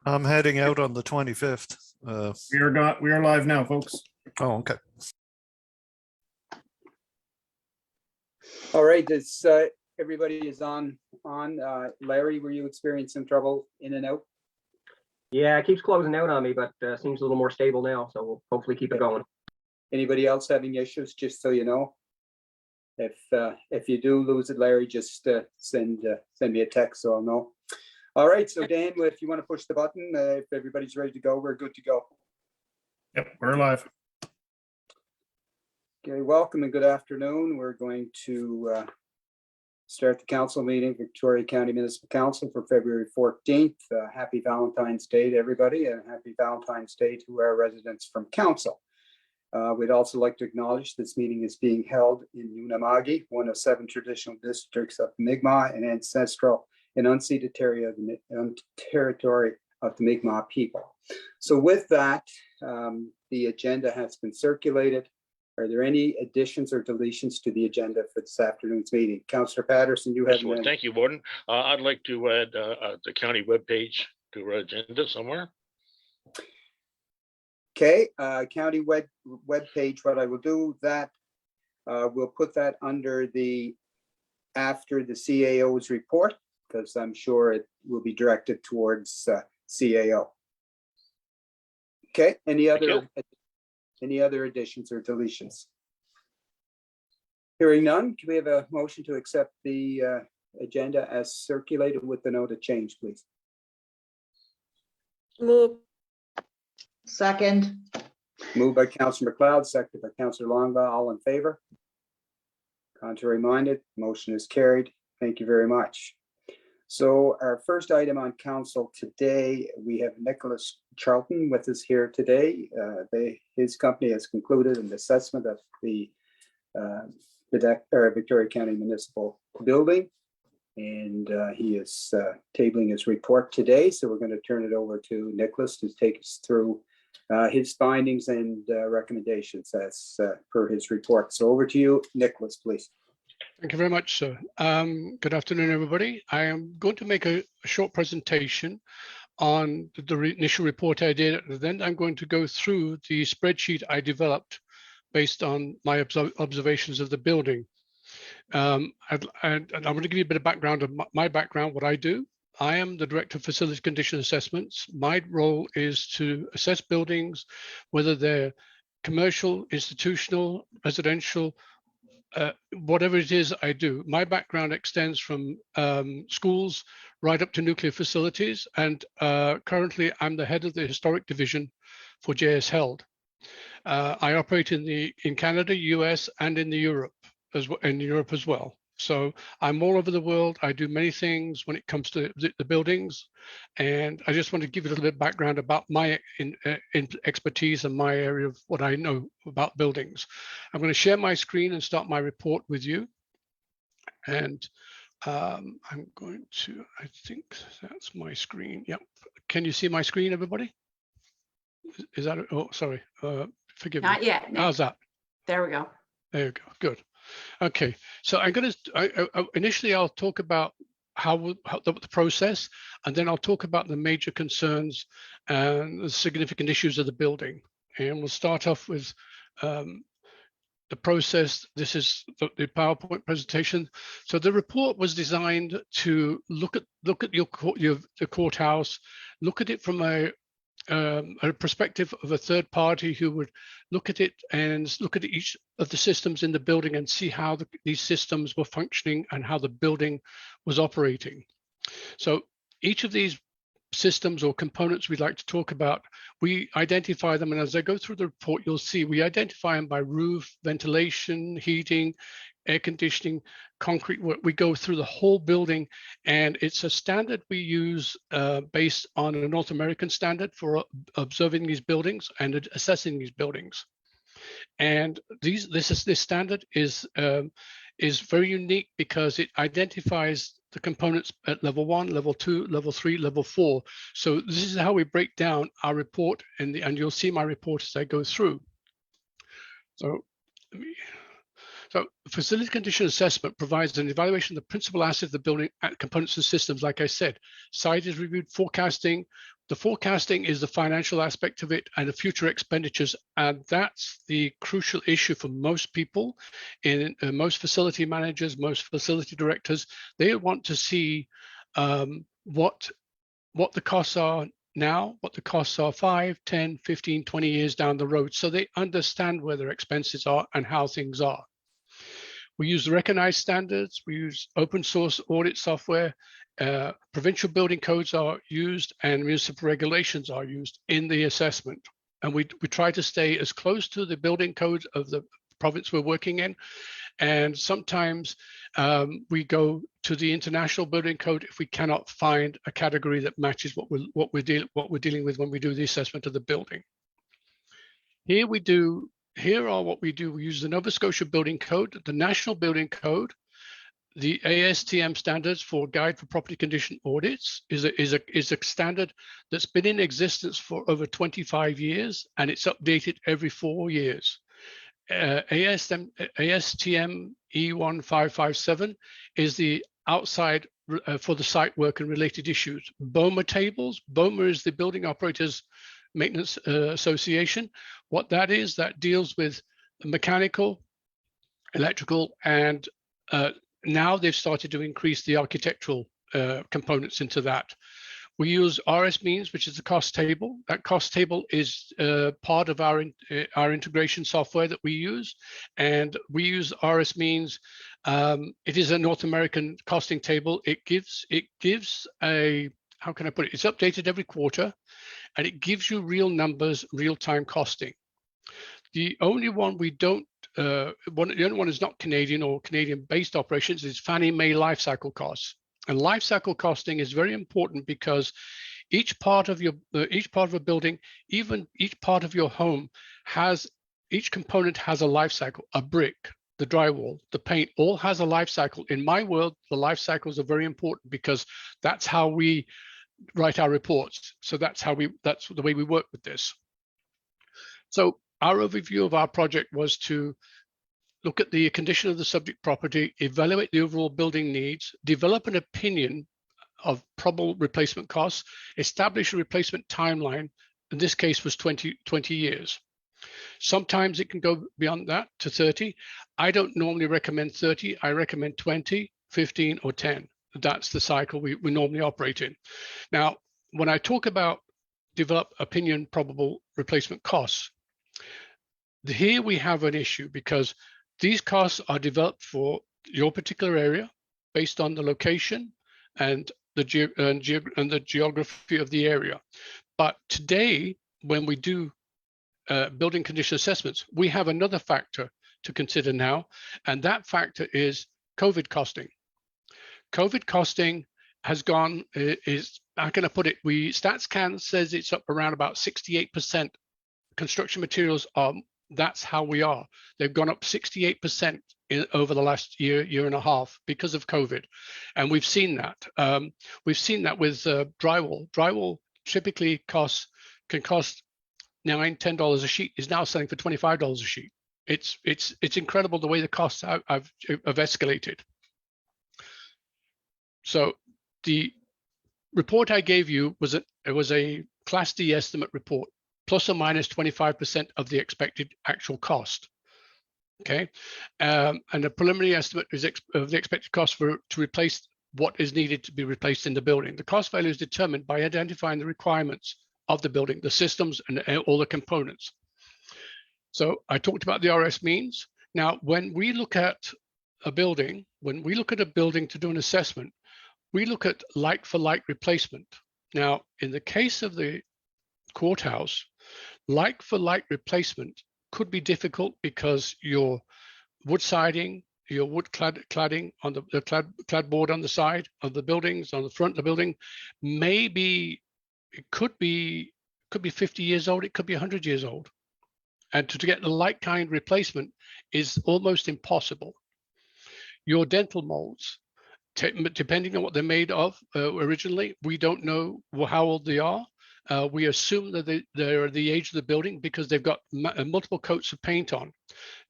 I'm heading out on the 25th. We are live now, folks. Oh, okay. All right, this everybody is on. Larry, were you experiencing trouble in and out? Yeah, it keeps closing out on me, but seems a little more stable now, so we'll hopefully keep it going. Anybody else having issues? Just so you know, if you do lose it, Larry, just send me a text so I'll know. All right, so Dan, if you want to push the button, if everybody's ready to go, we're good to go. Yep, we're live. Okay, welcome and good afternoon. We're going to start the council meeting, Victoria County Municipal Council for February 14th. Happy Valentine's Day to everybody, and happy Valentine's Day to our residents from council. We'd also like to acknowledge this meeting is being held in Unama'ki, one of 7 traditional districts of Mi'kmaq and ancestral and unceded territory of the Mi'kmaq people. So with that, the agenda has been circulated. Are there any additions or deletions to the agenda for this afternoon's meeting? Councillor Patterson, you have. Thank you, Warden. I'd like to add the county webpage to our agenda somewhere. Okay, county web page. What I will do that we'll put that under the after the CAO's report, because I'm sure it will be directed towards CAO. Okay, any other additions or deletions? Hearing none, can we have a motion to accept the agenda as circulated with the note of change, please? Move. Second. Moved by Councillor McLeod, seconded by Councillor Longbaugh. All in favor? Contrary minded, motion is carried. Thank you very much. So our first item on council today, we have Nicholas Charlton with us here today. His company has concluded an assessment of the Victoria County Municipal Building, and he is tabling his report today. So we're going to turn it over to Nicholas to take us through his findings and recommendations as per his report. So over to you, Nicholas, please. Thank you very much, sir. Good afternoon, everybody. I am going to make a short presentation on the initial report I did, and then I'm going to go through the spreadsheet I developed based on my observations of the building. And I'm going to give you a bit of background of my background, what I do. I am the Director of Facility Condition Assessments. My role is to assess buildings, whether they're commercial, institutional, residential, whatever it is I do. My background extends from schools right up to nuclear facilities, and currently I'm the head of the historic division for JS Held. I operate in Canada, US, and in Europe as well. So I'm all over the world. I do many things when it comes to the buildings, and I just want to give you a little bit of background about my expertise and my area of what I know about buildings. I'm going to share my screen and start my report with you. And I'm going to, I think that's my screen. Yep. Can you see my screen, everybody? Is that, oh, sorry. Forgive me. Not yet. No. How's that? There we go. There you go. Good. Okay, so I'm going to initially I'll talk about how the process, and then I'll talk about the major concerns and the significant issues of the building. And we'll start off with the process. This is the PowerPoint presentation. So the report was designed to look at the courthouse, look at it from a perspective of a third party who would look at it and look at each of the systems in the building and see how these systems were functioning and how the building was operating. So each of these systems or components we'd like to talk about, we identify them, and as I go through the report, you'll see we identify them by roof, ventilation, heating, air conditioning, concrete. We go through the whole building, and it's a standard we use based on a North American standard for observing these buildings and assessing these buildings. And this standard is very unique because it identifies the components at level 1, level 2, level 3, level 4. So this is how we break down our report, and you'll see my report as I go through. So facility condition assessment provides an evaluation of the principal assets of the building components and systems. Like I said, site is reviewed, forecasting, The forecasting is the financial aspect of it and the future expenditures. And that's the crucial issue for most people, in most facility managers, most facility directors. They want to see what the costs are now, what the costs are 5, 10, 15, 20 years down the road, so they understand where their expenses are and how things are. We use the recognized standards, we use open source audit software, provincial building codes are used, and municipal regulations are used in the assessment. And we try to stay as close to the building code of the province we're working in. And sometimes we go to the international building code if we cannot find a category that matches what we're dealing with when we do the assessment of the building. Here we do. Here are what we do. We use the Nova Scotia Building Code, the National Building Code, the ASTM standards for Guide for Property Condition Audits is a standard that's been in existence for over 25 years, and it's updated every 4 years. ASTM E1557 is the outside for the site work and related issues. BOMA tables. BOMA is the Building Operators Maintenance Association. What that is, that deals with mechanical, electrical, and now they've started to increase the architectural components into that. We use RS Means, which is the cost table. That cost table is part of our integration software that we use, and we use RS Means. It is a North American costing table. It gives a, how can I put it? It's updated every quarter, and it gives you real numbers, real-time costing. The only one we don't, the only one is not Canadian or Canadian-based operations is Fannie Mae life cycle costs. And life cycle costing is very important because each part of a building, even each part of your home each component has a life cycle. A brick, the drywall, the paint, all has a life cycle. In my world, the life cycles are very important because that's how we write our reports. So that's the way we work with this. So our overview of our project was to look at the condition of the subject property, evaluate the overall building needs, develop an opinion of probable replacement costs, establish a replacement timeline. In this case was 20 years. Sometimes it can go beyond that to 30. I don't normally recommend 30. I recommend 20, 15, or 10. That's the cycle we normally operate in. Now, when I talk about develop opinion probable replacement costs, here we have an issue because these costs are developed for your particular area based on the location and the geography of the area. But today, when we do building condition assessments, we have another factor to consider now, and that factor is COVID costing. COVID costing has gone, how can I put it? StatsCan says it's up around about 68%. Construction materials are, that's how we are. They've gone up 68% over the last year and a half because of COVID. And we've seen that. We've seen that with drywall. Drywall typically can cost $9, $10 a sheet, is now selling for $25 a sheet. It's incredible the way the costs have escalated. So the report I gave you was a Class D estimate report, plus or minus 25% of the expected actual cost. Okay, and the preliminary estimate is of the expected cost to replace what is needed to be replaced in the building. The cost value is determined by identifying the requirements of the building, the systems, and all the components. So I talked about the RS Means. Now, when we look at a building, to do an assessment, we look at like-for-like replacement. Now, in the case of the courthouse, like-for-like replacement could be difficult because your wood siding, your wood cladding on the clad on the side of the buildings, on the front of the building, it could be 50 years old, it could be 100 years old. And to get the like kind replacement is almost impossible. Your dental molds, depending on what they're made of originally, we don't know how old they are. We assume that they're the age of the building because they've got multiple coats of paint on.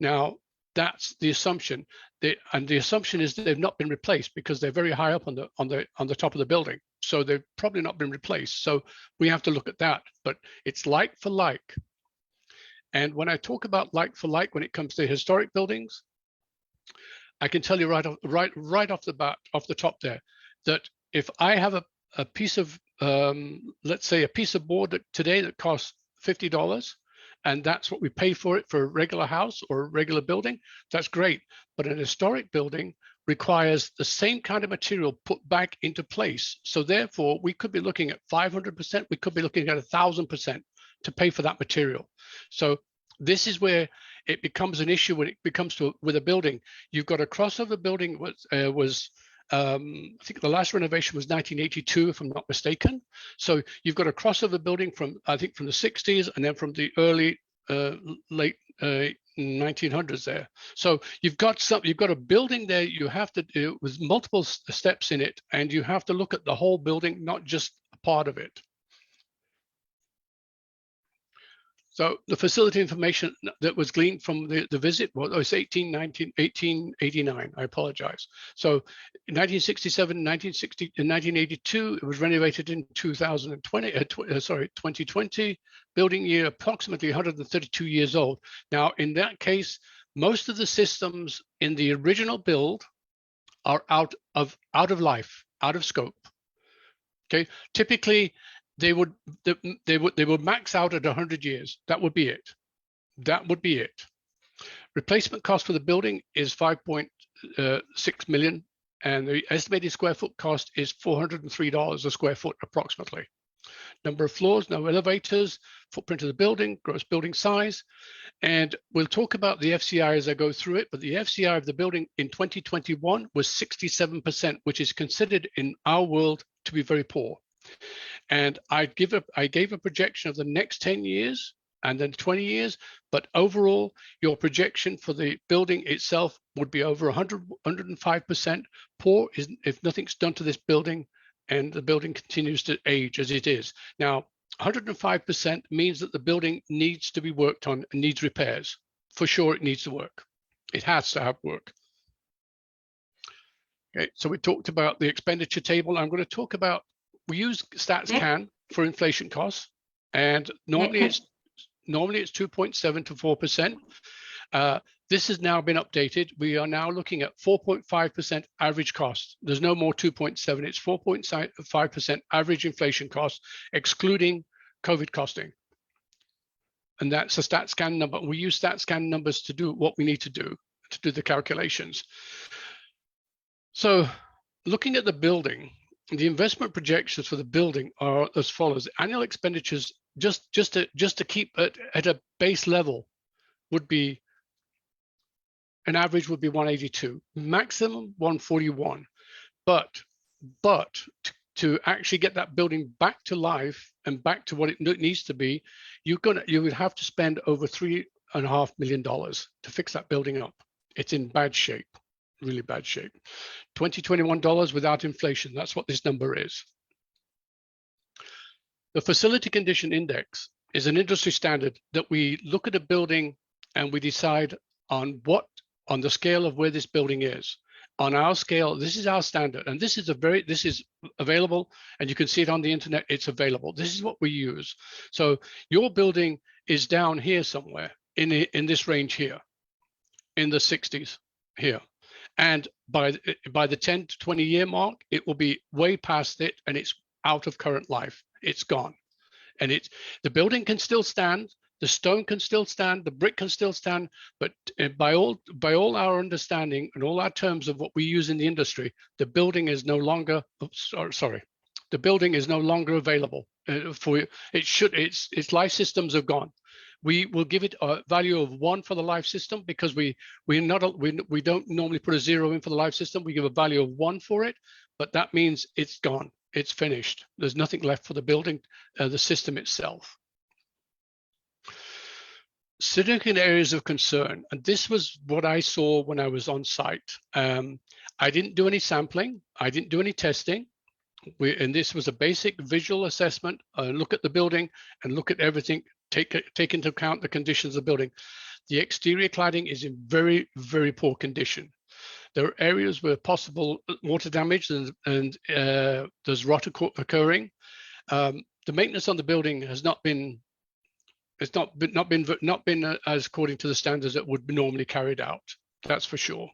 Now, That's the assumption. And the assumption is that they've not been replaced because they're very high up on the top of the building. So they've probably not been replaced. So we have to look at that. But it's like for like. And when I talk about like for like when it comes to historic buildings, I can tell you right off the bat, off the top there, that if I have a piece of let's say a piece of board today that costs $50, and that's what we pay for it for a regular house or a regular building, that's great. But an historic building requires the same kind of material put back into place. So therefore, we could be looking at 500%, we could be looking at 1,000% to pay for that material. So this is where it becomes an issue when it becomes to with a building. You've got a crossover building I think the last renovation was 1982, if I'm not mistaken. So you've got a crossover building from, I think, from the 60s and then from the early, late 1900s there. So you've got a building there you have to do with multiple steps in it, and you have to look at the whole building, not just a part of it. So the facility information that was gleaned from the visit was 1889. I apologize. So in 1967, 1960, in 1982, it was renovated in 2020. Building year approximately 132 years old. Now, in that case, most of the systems in the original build are out of life, out of scope. Okay, typically. They would max out at 100 years. That would be it. That would be it. Replacement cost for the building is 5.6 million, and the estimated square foot cost is $403 a square foot approximately. Number of floors, no elevators, footprint of the building, gross building size, and we'll talk about the FCI as I go through it. But the FCI of the building in 2021 was 67%, which is considered in our world to be very poor. And I gave a projection of the next 10 years and then 20 years, but overall, your projection for the building itself would be over 105% poor if nothing's done to this building and the building continues to age as it is. Now, 105% means that the building needs to be worked on and needs repairs. For sure, it needs to work. It has to have work. Okay, so we talked about the expenditure table. I'm going to talk about, we use StatsCan for inflation costs, and normally it's 2.7 to 4%. This has now been updated. We are now looking at 4.5% average cost. There's no more 2.7. It's 4.5% average inflation cost, excluding COVID costing. And that's a StatsCan number. We use StatsCan numbers to do what we need to do the calculations. So looking at the building, the investment projections for the building are as follows. Annual expenditures, just to keep it at a base level, would be, an average would be 182, maximum 141. But to actually get that building back to life and back to what it needs to be, you would have to spend over $3.5 million to fix that building up. It's in bad shape. Really bad shape. $2021 without inflation. That's what this number is. The Facility Condition Index is an industry standard that we look at a building and we decide on the scale of where this building is. On our scale, this is our standard, and this is available, and you can see it on the internet. It's available. This is what we use. So your building is down here somewhere in this range here, in the 60s here. And by the 10 to 20 year mark, it will be way past it, and it's out of current life. It's gone. And the building can still stand, the stone can still stand, the brick can still stand, but by all our understanding and all our terms of what we use in the industry, the building is no longer, the building is no longer available for you. Its life systems are gone. We will give it a value of 1 for the life system because we don't normally put a 0 in for the life system. We give a value of 1 for it, but that means it's gone. It's finished. There's nothing left for the building, the system itself. Significant areas of concern, and this was what I saw when I was on site. I didn't do any sampling. I didn't do any testing. And this was a basic visual assessment, look at the building and look at everything, take into account the conditions of the building. The exterior cladding is in very, very poor condition. There are areas where possible water damage and there's rot occurring. The maintenance on the building has not been as according to the standards that would be normally carried out. That's for sure.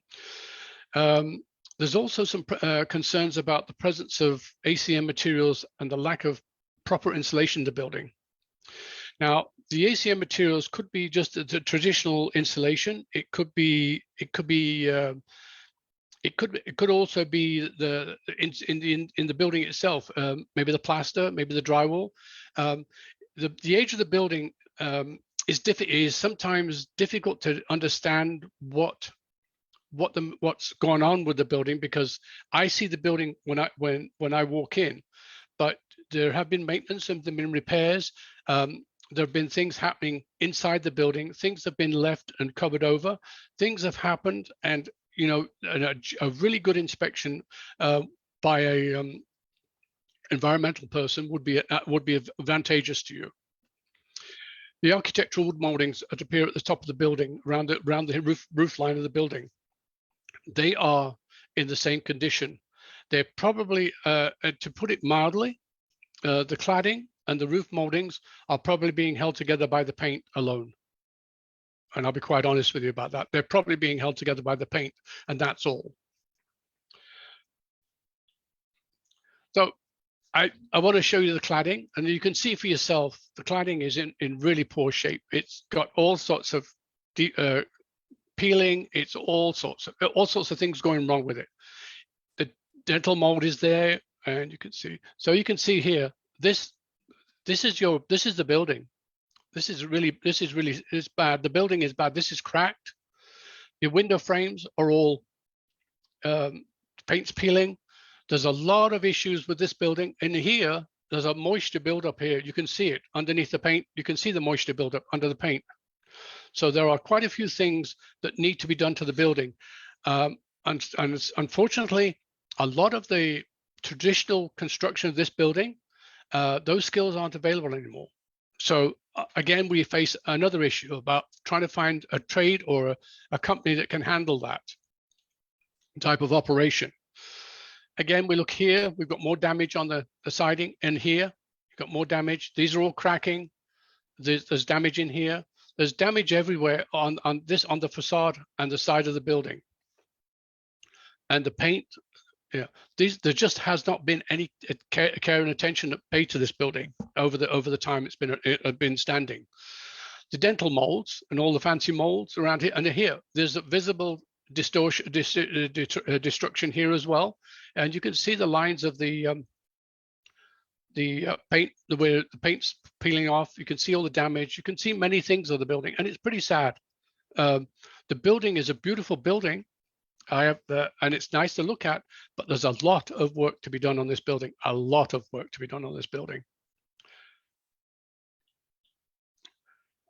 There's also some concerns about the presence of ACM materials and the lack of proper insulation in the building. Now, the ACM materials could be just the traditional insulation. It could also be in the building itself, maybe the plaster, maybe the drywall. The age of the building is sometimes difficult to understand what's going on with the building, because I see the building when I walk in, but there have been maintenance and there have been repairs. There have been things happening inside the building. Things have been left and covered over. Things have happened, and a really good inspection by a environmental person would be advantageous to you. The architectural wood moldings that appear at the top of the building, around the roof line of the building, they are in the same condition. They're probably, to put it mildly, the cladding and the roof moldings are probably being held together by the paint alone. And I'll be quite honest with you about that. They're probably being held together by the paint, and that's all. So I want to show you the cladding, and you can see for yourself, the cladding is in really poor shape. It's got all sorts of peeling. It's all sorts of things going wrong with it. The dental mold is there, and you can see. So you can see here, this is the building. This is really bad. The building is bad. This is cracked. The window frames are all paint's peeling. There's a lot of issues with this building. In here, there's a moisture buildup here. You can see it underneath the paint. You can see the moisture buildup under the paint. So there are quite a few things that need to be done to the building. And unfortunately, a lot of the traditional construction of this building, those skills aren't available anymore. So again, we face another issue about trying to find a trade or a company that can handle that type of operation. Again, we look here, we've got more damage on the siding, and here, you've got more damage. These are all cracking. There's damage in here. There's damage everywhere on the facade and the side of the building. And the paint, yeah, there just has not been any care and attention paid to this building over the time it's been standing. The dental molds and all the fancy molds around here, and here, there's a visible destruction here as well, and you can see the lines of the paint, where the paint's peeling off. You can see all the damage. You can see many things of the building, and it's pretty sad. The building is a beautiful building. And it's nice to look at, but there's a lot of work to be done on this building. A lot of work to be done on this building.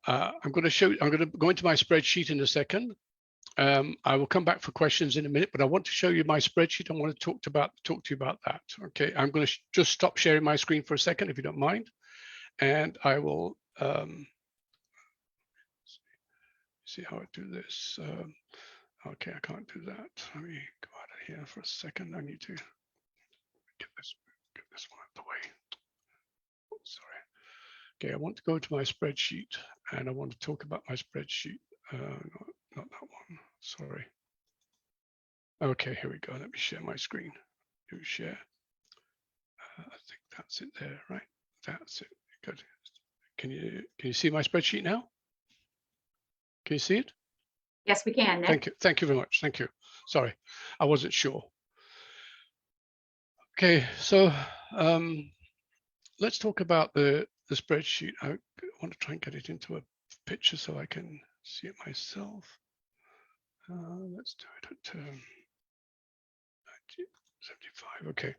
I'm going to go into my spreadsheet in a second. I will come back for questions in a minute, but I want to show you my spreadsheet. I want to talk to you about that. Okay, I'm going to just stop sharing my screen for a second, if you don't mind, and I will see how I do this. Okay, I can't do that. Let me go out of here for a second. I need to get this one out of the way. Sorry. Okay, I want to go to my spreadsheet, and I want to talk about my spreadsheet. Not that one. Sorry. Okay, here we go. Let me share my screen. Do share. I think that's it there, right? That's it. Good. Can you see my spreadsheet now? Can you see it? Yes, we can, Nick. Thank you. Thank you very much. Thank you. Sorry, I wasn't sure. Okay, so let's talk about the spreadsheet. I want to try and get it into a picture so I can see it myself. Let's do it at 75. Okay.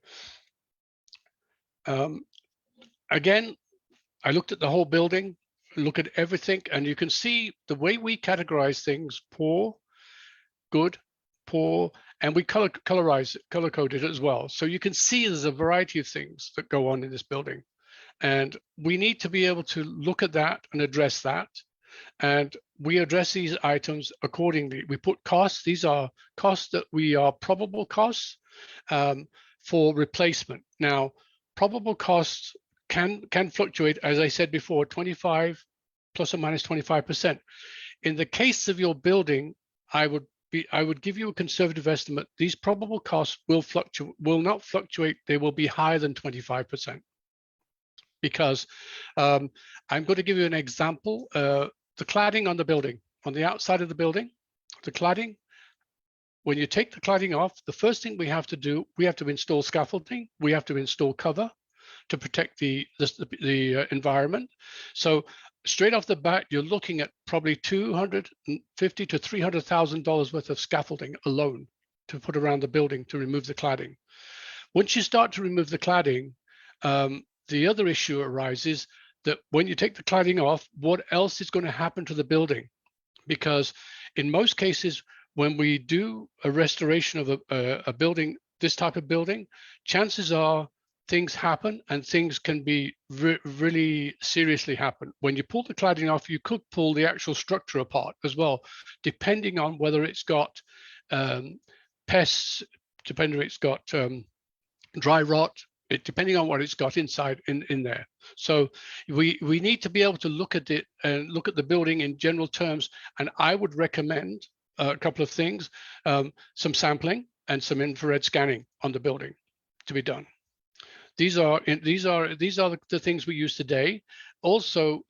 Again, I looked at the whole building. Look at everything, and you can see the way we categorize things: poor, good, poor, and we color code it as well. So you can see there's a variety of things that go on in this building, and we need to be able to look at that and address that. and we address these items accordingly. We put costs. These are costs that we are probable costs for replacement. Now, probable costs can fluctuate, as I said before, 25 plus or minus 25%. In the case of your building, I would give you a conservative estimate. These probable costs will not fluctuate. They will be higher than 25%. Because I'm going to give you an example. The cladding on the building, on the outside of the building, the cladding, when you take the cladding off, the first thing we have to do, we have to install scaffolding, we have to install cover to protect the environment. So straight off the bat, you're looking at probably $250,000 to $300,000 worth of scaffolding alone to put around the building to remove the cladding. Once you start to remove the cladding, the other issue arises that when you take the cladding off, what else is going to happen to the building? Because in most cases, when we do a restoration of a building, this type of building, chances are things happen and things can be really seriously happen. When you pull the cladding off, you could pull the actual structure apart as well, depending on whether it's got pests, depending on it's got dry rot, depending on what it's got inside in there. So we need to be able to look at it and look at the building in general terms. And I would recommend a couple of things, some sampling and some infrared scanning on the building to be done. These are the things we use today. Also,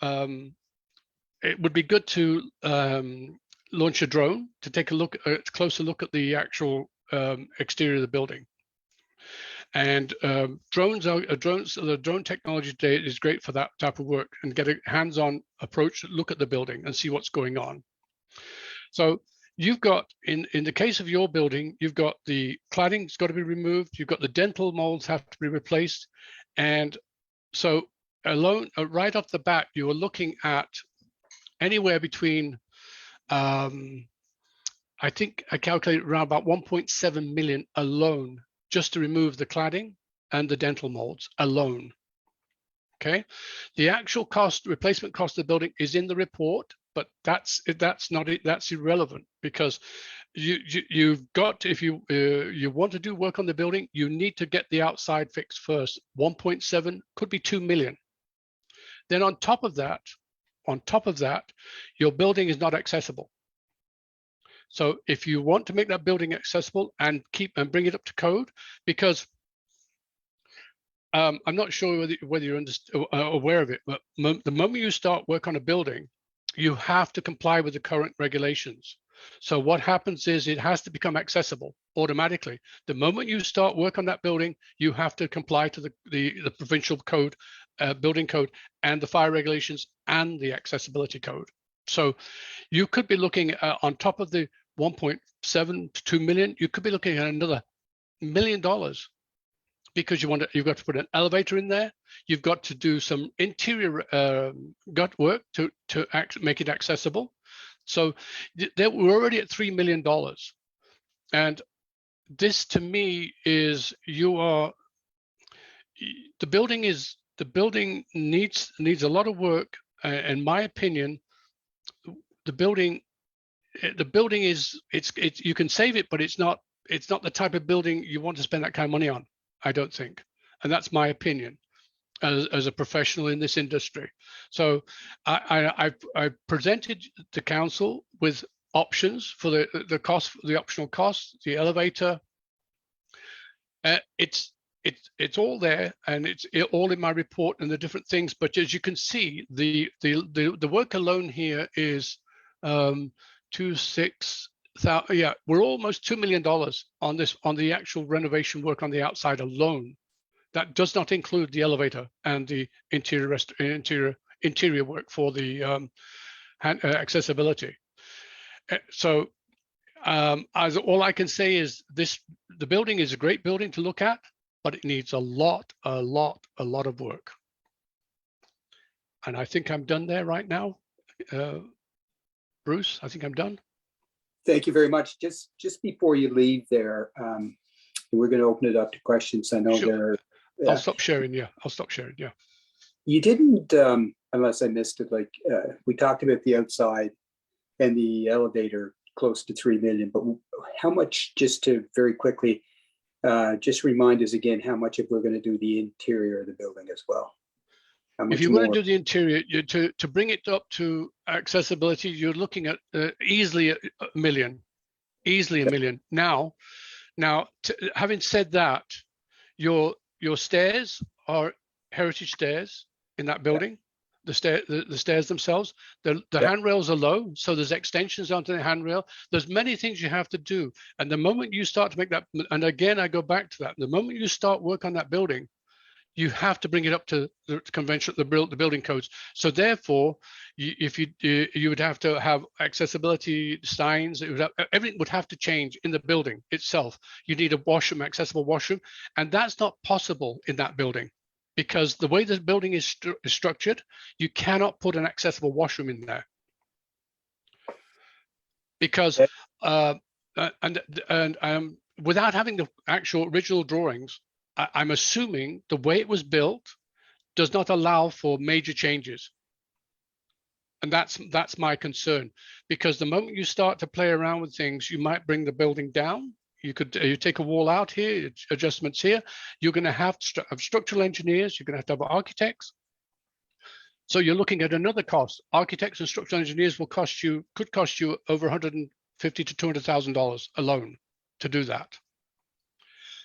it would be good to launch a drone to take a closer look at the actual exterior of the building. And the drone technology today is great for that type of work and get a hands-on approach, look at the building and see what's going on. So you've got, in the case of your building, you've got the cladding's got to be removed, you've got the dental molds have to be replaced. And so alone, right off the bat, you are looking at anywhere between, I think I calculated around about 1.7 million alone, just to remove the cladding and the dental molds alone. Okay, the actual cost, replacement cost of the building is in the report, but that's not it. That's irrelevant because you've got to, if you want to do work on the building, you need to get the outside fixed first. 1.7 could be 2 million. Then on top of that, your building is not accessible. So if you want to make that building accessible and bring it up to code, because I'm not sure whether you're aware of it, but the moment you start work on a building, you have to comply with the current regulations. So what happens is it has to become accessible automatically. The moment you start work on that building, you have to comply to the provincial code, building code, and the fire regulations and the accessibility code. So you could be looking at, on top of the 1.7 to 2 million, you could be looking at another $1 million because you've got to put an elevator in there. You've got to do some interior gut work to make it accessible. So we're already at $3 million. And this to me is, the building needs a lot of work. In my opinion, the building is, you can save it, but it's not the type of building you want to spend that kind of money on, I don't think. And that's my opinion as a professional in this industry. So I presented the council with options for the cost, the optional costs, the elevator. It's all there, and it's all in my report and the different things. But as you can see, the work alone here is 26,000. Yeah, we're almost $2 million on the actual renovation work on the outside alone. That does not include the elevator and the interior work for the accessibility. So all I can say is the building is a great building to look at, but it needs a lot of work. And I think I'm done there right now. Bruce, I think I'm done. Thank you very much. Just before you leave there, we're going to open it up to questions. I know Sure. there. I'll stop sharing. Yeah, I'll stop sharing. Yeah. You didn't unless I missed it, like, we talked about the outside and the elevator close to 3 million, but how much, just to very quickly, just remind us again, how much if we're going to do the interior of the building as well? How If much you want more? to do the interior, to bring it up to accessibility, you're looking at easily a million, easily a million. Now, having said that, your stairs are heritage stairs in that building. The stairs themselves, the handrails are low, so there's extensions onto the handrail. There's many things you have to do, and the moment you start to make that, and again I go back to that, the moment you start work on that building, you have to bring it up to the convention, the building codes. So therefore, you would have to have accessibility signs. Everything would have to change in the building itself. You need a washroom, accessible washroom, and that's not possible in that building because the way the building is structured, you cannot put an accessible washroom in there because without having the actual original drawings, I'm assuming the way it was built does not allow for major changes. And that's my concern, because the moment you start to play around with things, you might bring the building down. You take a wall out here, adjustments here. You're going to have structural engineers. You're going to have architects. So you're looking at another cost. Architects and structural engineers could cost you over $150,000 to $200,000 alone to do that.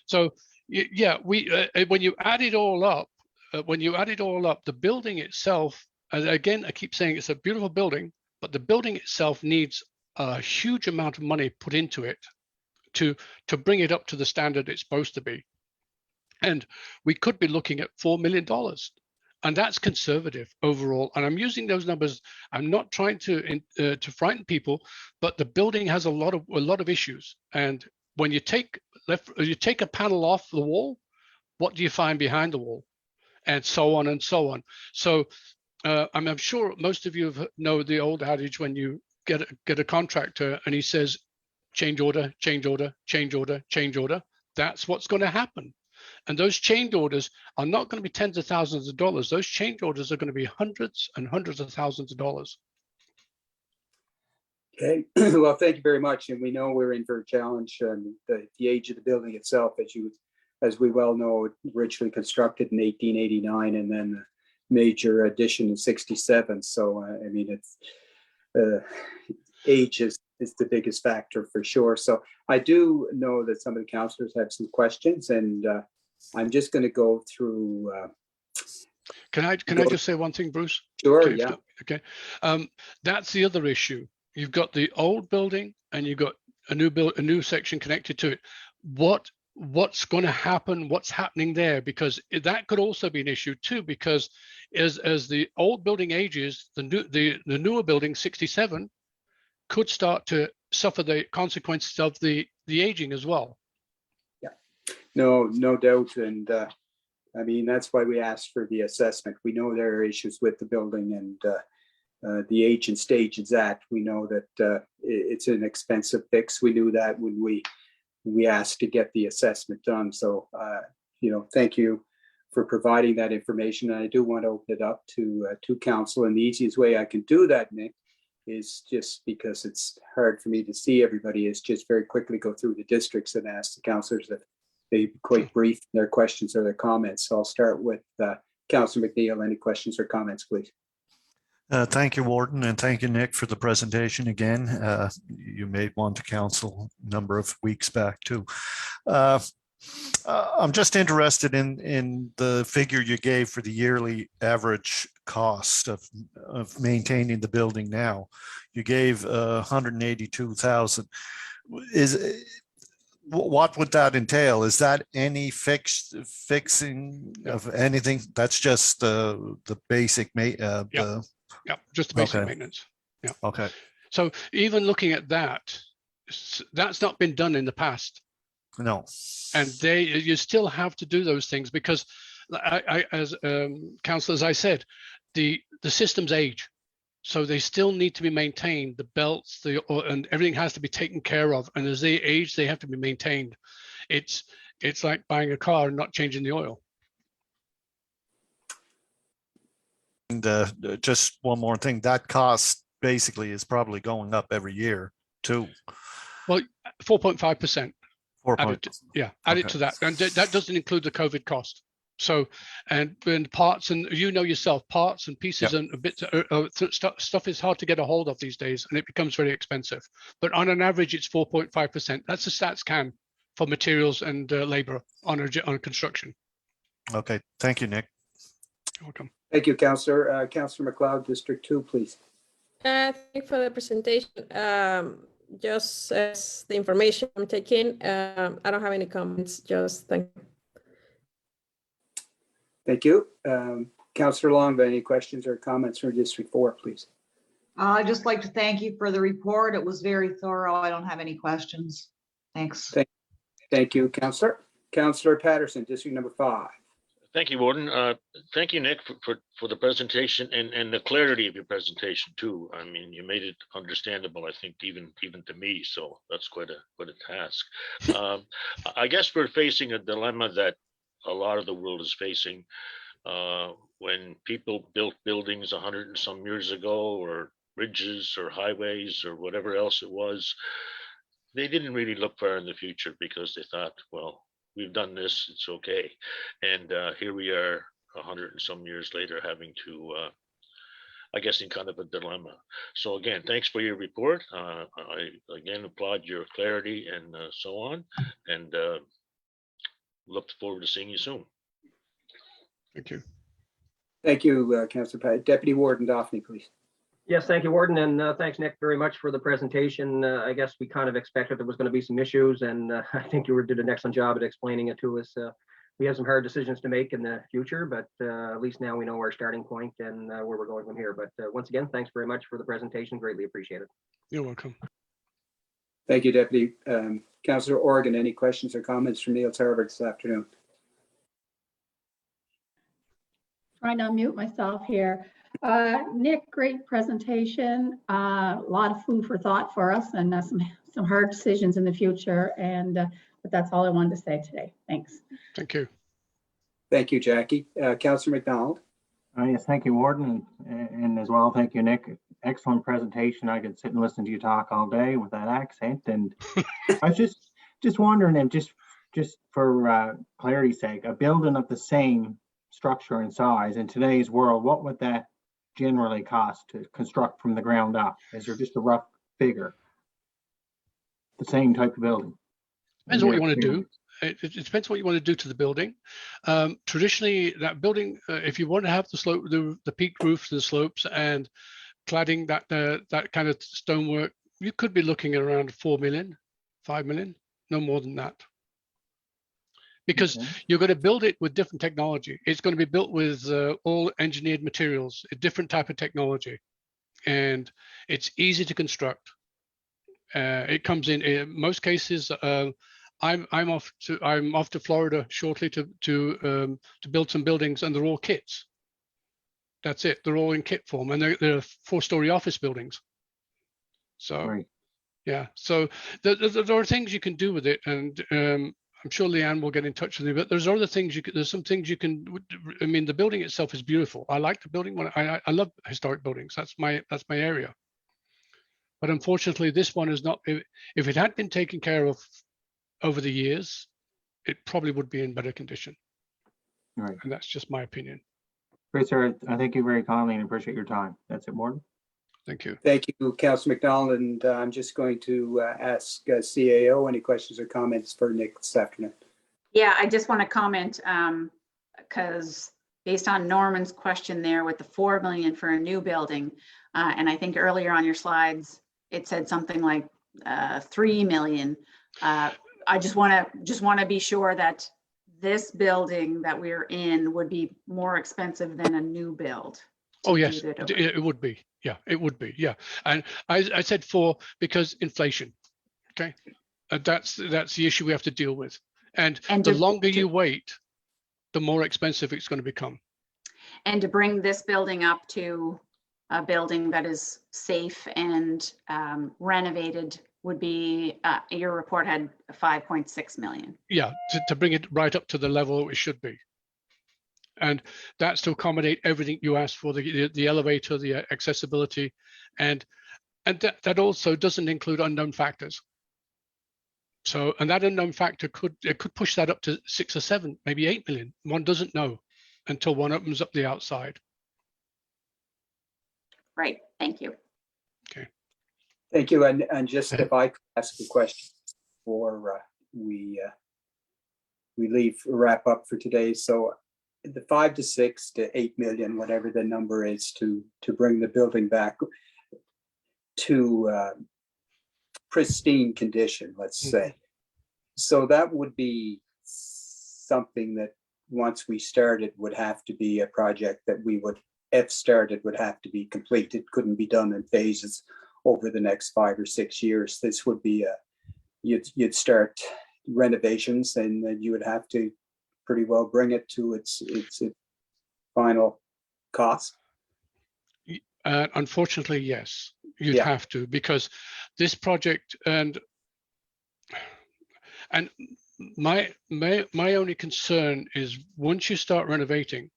So yeah, when you add it all up, the building itself, again, I keep saying it's a beautiful building, but the building itself needs a huge amount of money put into it to bring it up to the standard it's supposed to be. And we could be looking at $4 million. And that's conservative overall. And I'm using those numbers. I'm not trying to frighten people, but the building has a lot of issues. And when you take a panel off the wall, what do you find behind the wall? And so on and so on. So I'm sure most of you know the old adage when you get a contractor and he says, change order, change order, change order, change order. That's what's going to happen. And those change orders are not going to be tens of thousands of dollars. Those change orders are going to be hundreds and hundreds of thousands of dollars. Okay, well, thank you very much. And we know we're in for a challenge. The age of the building itself, as we well know, originally constructed in 1889, and then the major addition in 67. So I mean, it's age is the biggest factor for sure. So I do know that some of the councillors have some questions, and I'm just going to go through. Can I just say one thing, Bruce? Sure. Okay, Yeah. Okay. That's the other issue. You've got the old building and you've got a new section connected to it. What's going to happen? What's happening there? Because that could also be an issue too, because as the old building ages, the newer building 67 could start to suffer the consequences of the aging as well. Yeah, no doubt. And I mean, that's why we asked for the assessment. We know there are issues with the building, and the age and stage it's at. We know that it's an expensive fix. We knew that when we asked to get the assessment done. So, thank you for providing that information. And I do want to open it up to council. And the easiest way I can do that, Nick, is just because it's hard for me to see everybody, is just very quickly go through the districts and ask the councillors if they be quite brief in their questions or their comments. So I'll start with Councillor McNeil. Any questions or comments, please? Thank you, Warden, and thank you, Nick, for the presentation again. You made one to council a number of weeks back too. I'm just interested in the figure you gave for the yearly average cost of maintaining the building now. You gave 182,000. What would that entail? Is that any fixing of anything? That's just the basic Yeah, just the basic Okay. maintenance. Yeah. Okay. So even looking at that, that's not been done in the past. No. And you still have to do those things because, as councillors, I said, the systems age, so they still need to be maintained. The belts, and everything has to be taken care of. And as they age, they have to be maintained. It's like buying a car and not changing the oil. just one more thing, that cost basically is probably going up every year too. 4.5%. 4 Added point. to, added to that, and that doesn't include the COVID cost. So, and when parts, and you know yourself, parts and pieces and a bit stuff is hard to get a hold of these days, and it becomes very expensive. But on an average, it's 4.5%. That's the stats can for materials and labor on construction. Okay, thank you, Nick. You're welcome. Thank you, Councillor. Councillor McLeod, District 2, please. Thank you for the presentation. Just as the information I'm taking, I don't have any comments. Just thank you. Thank you. Councillor Long, any questions or comments from District 4, please? I'd just like to thank you for the report. It was very thorough. I don't have any questions. Thanks. Thank you, Councillor. Councillor Patterson, District number 5. Thank you, Warden. Thank you, Nick, for the presentation and the clarity of your presentation too. I mean, you made it understandable, I think, even to me. So that's quite a task. I guess we're facing a dilemma that a lot of the world is facing. When people built buildings 100 and some years ago, or bridges or highways or whatever else it was, they didn't really look far in the future because they thought, well, we've done this, it's okay. And here we are 100 and some years later having to, I guess, in kind of a dilemma. So again, thanks for your report. I again applaud your clarity and so on, and look forward to seeing you soon. Thank you. Thank you, Councillor Pat. Deputy Warden Daphne, please. Yes, thank you, Warden, and thanks, Nick, very much for the presentation. I guess we kind of expected there was going to be some issues, and I think you did an excellent job at explaining it to us. We have some hard decisions to make in the future, but at least now we know our starting point and where we're going from here. But once again, thanks very much for the presentation. Greatly appreciate it. You're welcome. Thank you, Deputy. Councillor Organ, any questions or comments from Niels Harvard this afternoon? Trying to unmute myself here. Nick, great presentation. A lot of food for thought for us, and some hard decisions in the future. And but that's all I wanted to say today. Thanks. Thank you. Thank you, Jackie. Councillor McDonald. Yes, thank you, Warden, and as well, thank you, Nick. Excellent presentation. I could sit and listen to you talk all day with that accent. And I was just wondering, and just for clarity's sake, a building of the same structure and size in today's world, what would that generally cost to construct from the ground up? Is there just a rough figure? The same type of building. Depends what you want to do. It depends what you want to do to the building. Traditionally, that building, if you want to have the slope, the peaked roofs, the slopes, and cladding, that kind of stonework, you could be looking at around 4 million, 5 million, no more than that. Because you're going to build it with different technology. It's going to be built with all engineered materials, a different type of technology, and it's easy to construct. It comes in most cases. I'm off to Florida shortly to build some buildings, and they're all kits. That's it. They're all in kit form, and they're 4-story office buildings. So, right. Yeah. So there are things you can do with it, and I'm sure Leanne will get in touch with you. But there's other things there's some things you can. I mean, the building itself is beautiful. I like the building. I love historic buildings. That's my area. But unfortunately, this one is not. If it had been taken care of over the years, it probably would be in better condition. Right. And that's just my opinion. Great, sir. I thank you very kindly and appreciate your time. That's it, Warden. Thank you. Thank you, Councillor McDonald. And I'm just going to ask CAO any questions or comments for Nick this afternoon. Yeah, I just want to comment because based on Norman's question there with the 4 million for a new building, and I think earlier on your slides, it said something like 3 million. I just want to be sure that this building that we're in would be more expensive than a new build. Oh yes, it would be. Yeah, it would be. Yeah, and I said 4 because inflation. Okay, that's the issue we have to deal with. And the longer you wait, the more expensive it's going to become. And to bring this building up to a building that is safe and renovated would be, your report had 5.6 million. Yeah, to bring it right up to the level it should be. And that's to accommodate everything you asked for, the elevator, the accessibility, and that also doesn't include unknown factors. So, and that unknown factor could push that up to 6 or 7, maybe 8 million. One doesn't know until one opens up the outside. Right, thank you. Thank you. And just if I could ask a question before we wrap up for today. So the 5 to 6 to 8 million, whatever the number is, to bring the building back to pristine condition, let's say. So that would be something that once we started would have to be a project that we would, if started, would have to be complete. It couldn't be done in phases over the next 5 or 6 years. This would be you'd start renovations and then you would have to pretty well bring it to its final cost. Unfortunately, yes, you'd Yeah. have to, because this project and my only concern is once you start renovating,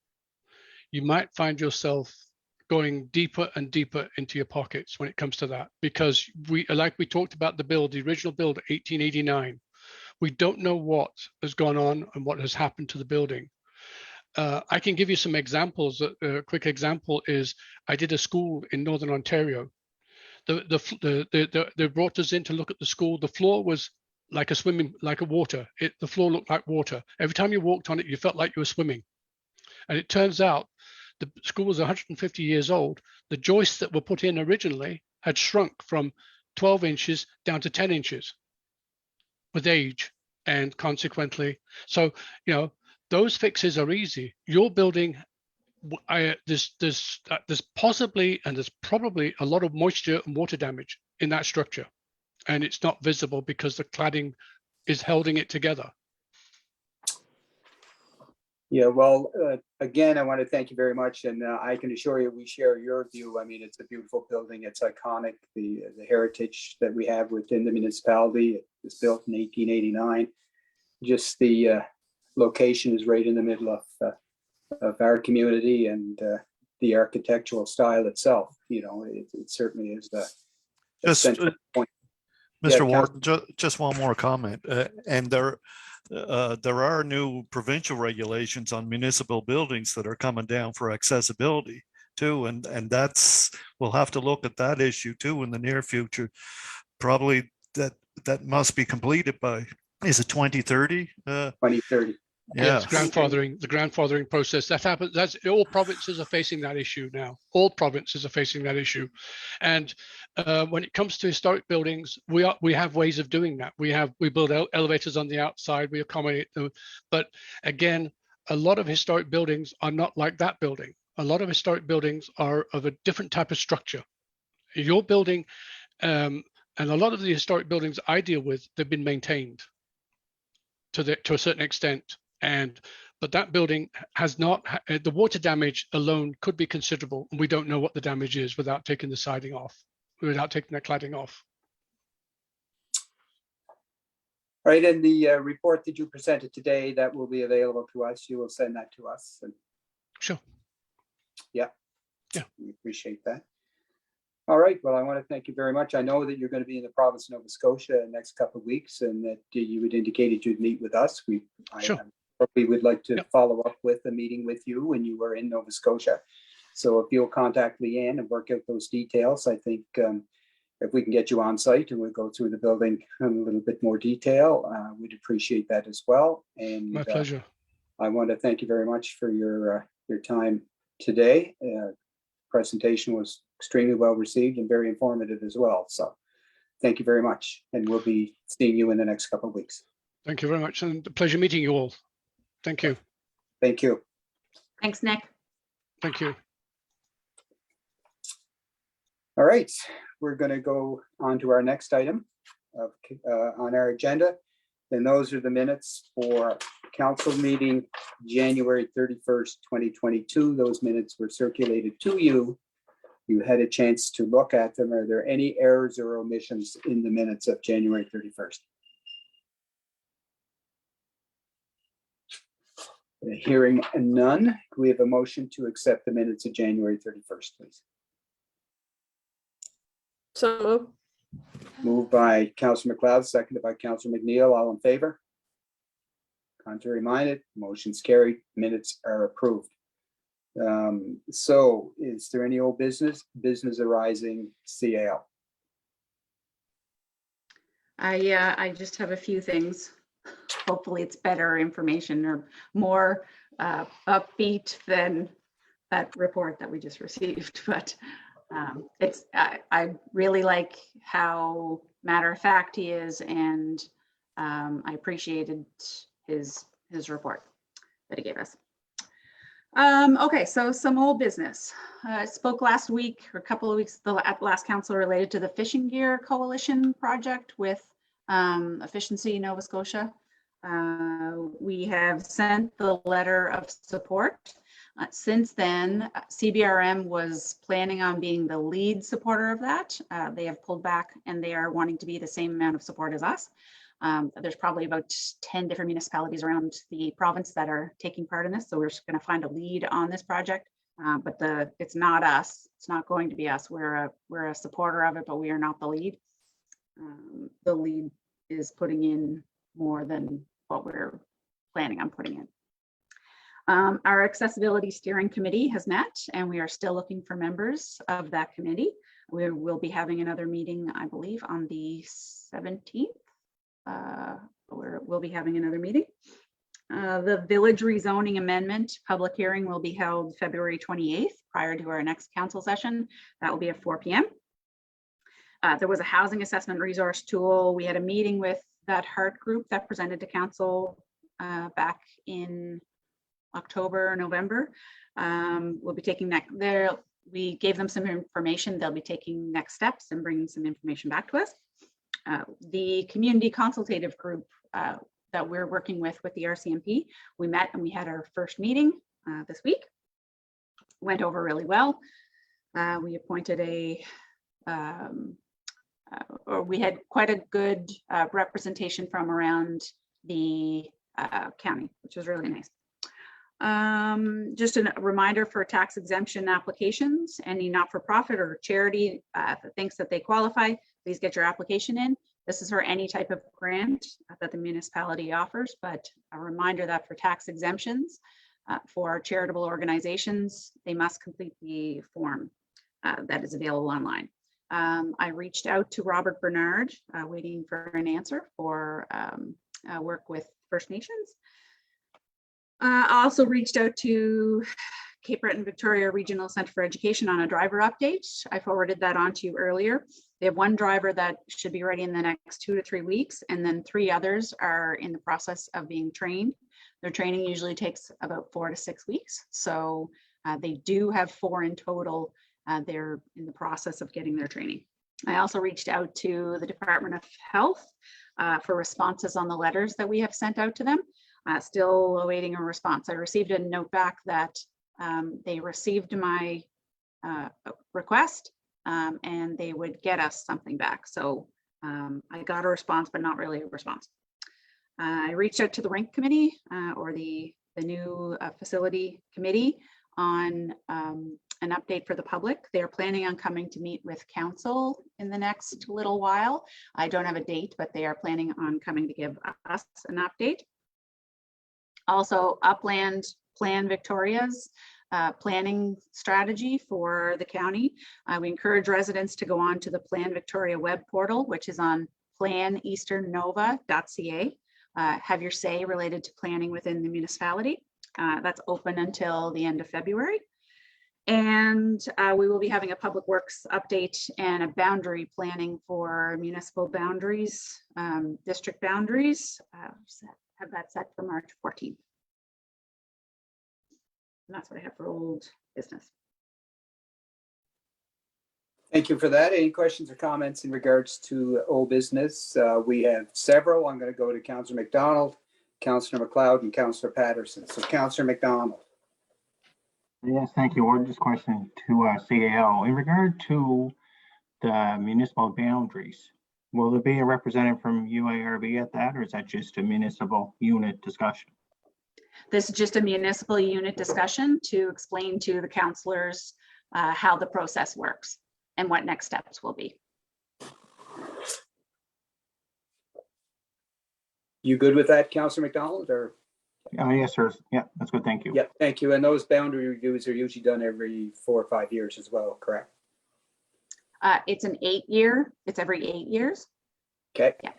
you might find yourself going deeper and deeper into your pockets when it comes to that, because we talked about the original build, 1889. We don't know what has gone on and what has happened to the building. I can give you some examples. A quick example is I did a school in Northern Ontario. They brought us in to look at the school. The floor was like water. The floor looked like water. Every time you walked on it, you felt like you were swimming. And it turns out the school was 150 years old. The joists that were put in originally had shrunk from 12 inches down to 10 inches with age, and consequently, so those fixes are easy. Your building, there's possibly and there's probably a lot of moisture and water damage in that structure, and it's not visible because the cladding is holding it together. Yeah, well, again, I want to thank you very much, and I can assure you we share your view. I mean, it's a beautiful building. It's iconic. The heritage that we have within the municipality. It was built in 1889. Just the location is right in the middle of our community, and the architectural style itself. It certainly is a Just, central point. Mr. Yeah, Wharton, just one more comment. And there are new provincial regulations on municipal buildings that are coming down for accessibility too. And we'll have to look at that issue too in the near future. Probably that must be completed by, is it 2030? 2030. Yeah. It's the grandfathering process that happens. That's all provinces are facing that issue now. All provinces are facing that issue, and when it comes to historic buildings, we have ways of doing that. We build elevators on the outside. We accommodate them, but again, a lot of historic buildings are not like that building. A lot of historic buildings are of a different type of structure. Your building, and a lot of the historic buildings I deal with, they've been maintained to a certain extent. But that building has not, the water damage alone could be considerable. And we don't know what the damage is without taking the siding off, without taking the cladding off. Right, and the report that you presented today, that will be available to us. You will send that to us. And Sure. Yeah. Yeah. We appreciate that. All right, well, I want to thank you very much. I know that you're going to be in the province of Nova Scotia in the next couple of weeks, and that you had indicated you'd meet with us. Sure. We would like to follow up with a meeting with you when you were in Nova Scotia. So if you'll contact Leanne and work out those details, I think if we can get you on site and we'll go through the building in a little bit more detail, we'd appreciate that as well. And My pleasure. I want to thank you very much for your time today. Presentation was extremely well received and very informative as well. So thank you very much. And we'll be seeing you in the next couple of weeks. Thank you very much, and a pleasure meeting you all. Thank you. Thank you. Thanks, Nick. Thank you. All right, we're going to go on to our next item on our agenda. And those are the minutes for council meeting January 31st, 2022. Those minutes were circulated to you. You had a chance to look at them. Are there any errors or omissions in the minutes of January 31st? Hearing none, can we have a motion to accept the minutes of January 31st, please? So moved. Moved by Councillor McLeod, seconded by Councillor McNeil. All in favor? Contrary minded, motion's carried. Minutes are approved. So is there any old business arising CAL? I just have a few things. Hopefully it's better information or more upbeat than that report that we just received. But I really like how matter of fact he is, and I appreciated his report that he gave us. Okay, so some old business. I spoke last week or a couple of weeks at the last council related to the Fishing Gear Coalition project with Efficiency Nova Scotia. We have sent the letter of support. Since then, CBRM was planning on being the lead supporter of that. They have pulled back and they are wanting to be the same amount of support as us. There's probably about 10 different municipalities around the province that are taking part in this. So we're just going to find a lead on this project. But it's not us. It's not going to be us. We're a supporter of it, but we are not the lead. The lead is putting in more than what we're planning on putting in. Our accessibility steering committee has met, and we are still looking for members of that committee. We will be having another meeting, I believe, on the 17th. We'll be having another meeting. The village rezoning amendment public hearing will be held February 28th prior to our next council session. That will be at 4 p.m. There was a housing assessment resource tool. We had a meeting with that HEART group that presented to council back in October, November. We'll be taking that there. We gave them some information. They'll be taking next steps and bringing some information back to us. The community consultative group that we're working with the RCMP, we met and we had our first meeting this week. Went over really well. We appointed we had quite a good representation from around the county, which was really nice. Just a reminder for tax exemption applications, any not-for-profit or charity that thinks that they qualify, please get your application in. This is for any type of grant that the municipality offers, but a reminder that for tax exemptions for charitable organizations, they must complete the form that is available online. I reached out to Robert Bernard, waiting for an answer for work with First Nations. I also reached out to Cape Breton Victoria Regional Center for Education on a driver update. I forwarded that on to you earlier. They have one driver that should be ready in the next 2 to 3 weeks, and then 3 others are in the process of being trained. Their training usually takes about 4 to 6 weeks. So they do have 4 in total. They're in the process of getting their training. I also reached out to the Department of Health for responses on the letters that we have sent out to them. Still awaiting a response. I received a note back that they received my request and they would get us something back. So I got a response, but not really a response. I reached out to the RINC committee or the new facility committee on an update for the public. They're planning on coming to meet with council in the next little while. I don't have a date, but they are planning on coming to give us an update. Also, Upland Plan Victoria's planning strategy for the county. We encourage residents to go on to the Plan Victoria web portal, which is on planeasternnova.ca. Have your say related to planning within the municipality. That's open until the end of February. And we will be having a public works update and a boundary planning for municipal boundaries, district boundaries. Have that set for March 14th. And that's what I have for old business. Thank you for that. Any questions or comments in regards to old business? We have several. I'm going to go to Councillor McDonald, Councillor McLeod, and Councillor Patterson. So Councillor McDonald. Yes, thank you. One just question to CAL. In regard to the municipal boundaries, will there be a representative from UARB at that, or is that just a municipal unit discussion? This is just a municipal unit discussion to explain to the councilors how the process works and what next steps will be. You good with that, Councillor McDonald, or? Yes, sir. Yeah, that's good. Thank you. Yeah, thank you. And those boundary reviews are usually done every 4 or 5 years as well, correct? It's an 8-year, it's every 8 years. Okay. Yeah.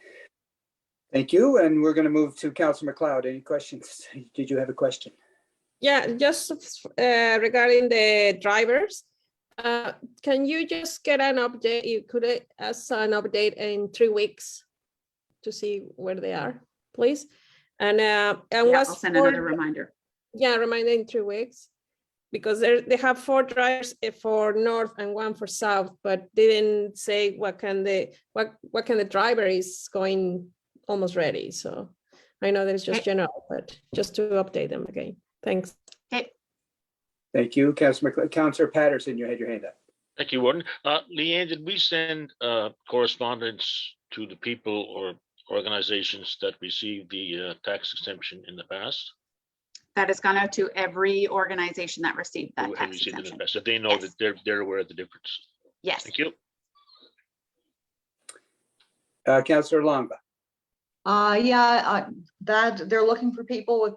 Thank you. And we're going to move to Councillor McLeod. Any questions? Did you have a question? Yeah, just regarding the drivers, can you just get an update? You could ask an update in 3 weeks to see where they are, please. And Yeah, what's I'll send for another reminder. Yeah, reminder in 3 weeks, because they have 4 drivers for north and 1 for south, but they didn't say what can the driver is going almost ready. So I know that it's just Okay. general, but just to update them again. Thanks. Okay, Thank you, Councillor McLeod. Councillor Patterson, you had your hand up. Thank you, Warden. Leanne, did we send correspondence to the people or organizations that received the tax exemption in the past? that has gone out to every organization that received that Who have tax received it in the exemption. past? So they know Yes. that they're aware of the difference. Yes. Thank you. Councillor Longba. That they're looking for people with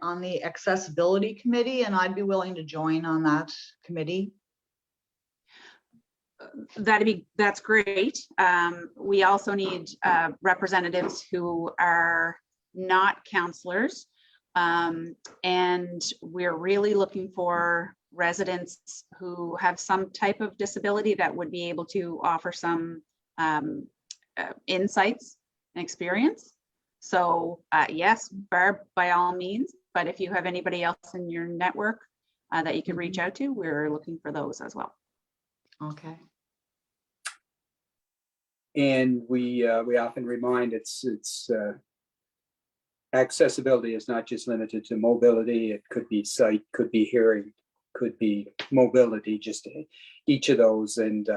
on the accessibility committee, and I'd be willing to join on that committee. That's great. We also need representatives who are not counselors. And we're really looking for residents who have some type of disability that would be able to offer some insights and experience. So yes, Barb, by all means, but if you have anybody else in your network that you can reach out to, we're looking for those as well. Okay. And we often remind it's accessibility is not just limited to mobility. It could be sight, could be hearing, could be mobility, just each of those. And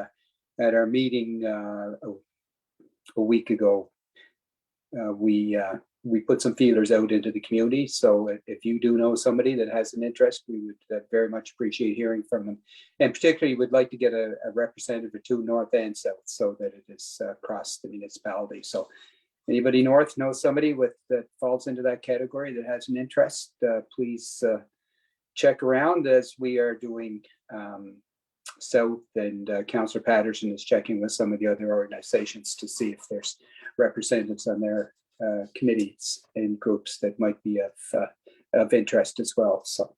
at our meeting a week ago, we put some feelers out into the community. So if you do know somebody that has an interest, we would very much appreciate hearing from them. And particularly, we'd like to get a representative or two north and south so that it is across the municipality. So anybody north knows somebody that falls into that category that has an interest, please check around, as we are doing south, and Councillor Patterson is checking with some of the other organizations to see if there's representatives on their committees and groups that might be of interest as well. So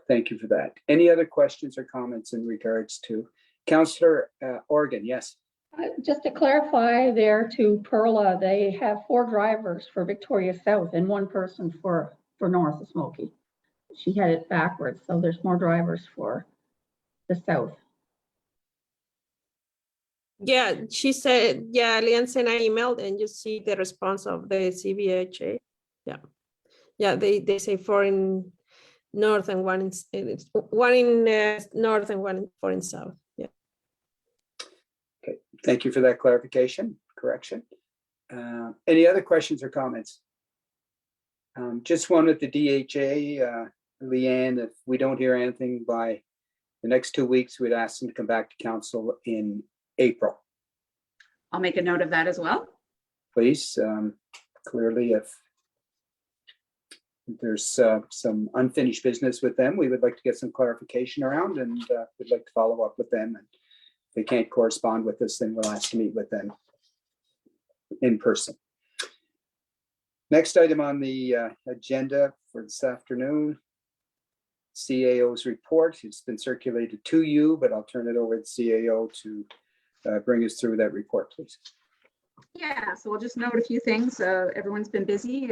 thank you for that. Any other questions or comments in regards to Councillor Organ? Yes. Just to clarify there to Perla, they have 4 drivers for Victoria South and 1 person for North of Smoky. She had it backwards, so there's more drivers for the south. Yeah, she said, yeah, Leanne sent an email and you see the response of the CBHA. Yeah. Yeah, they say 4 in north and 1 in north and 4 in south. Yeah. Okay, thank you for that clarification, correction. Any other questions or comments? Just one with the DHA, Leanne, if we don't hear anything by the next 2 weeks, we'd ask them to come back to council in April, I'll make a note of that as well. please. Clearly, if there's some unfinished business with them, we would like to get some clarification around, and we'd like to follow up with them. And if they can't correspond with us, then we'll ask to meet with them in person. Next item on the agenda for this afternoon, CAO's report. It's been circulated to you, but I'll turn it over to CAO to bring us through that report, please. Yeah, so we'll just note a few things. Everyone's been busy.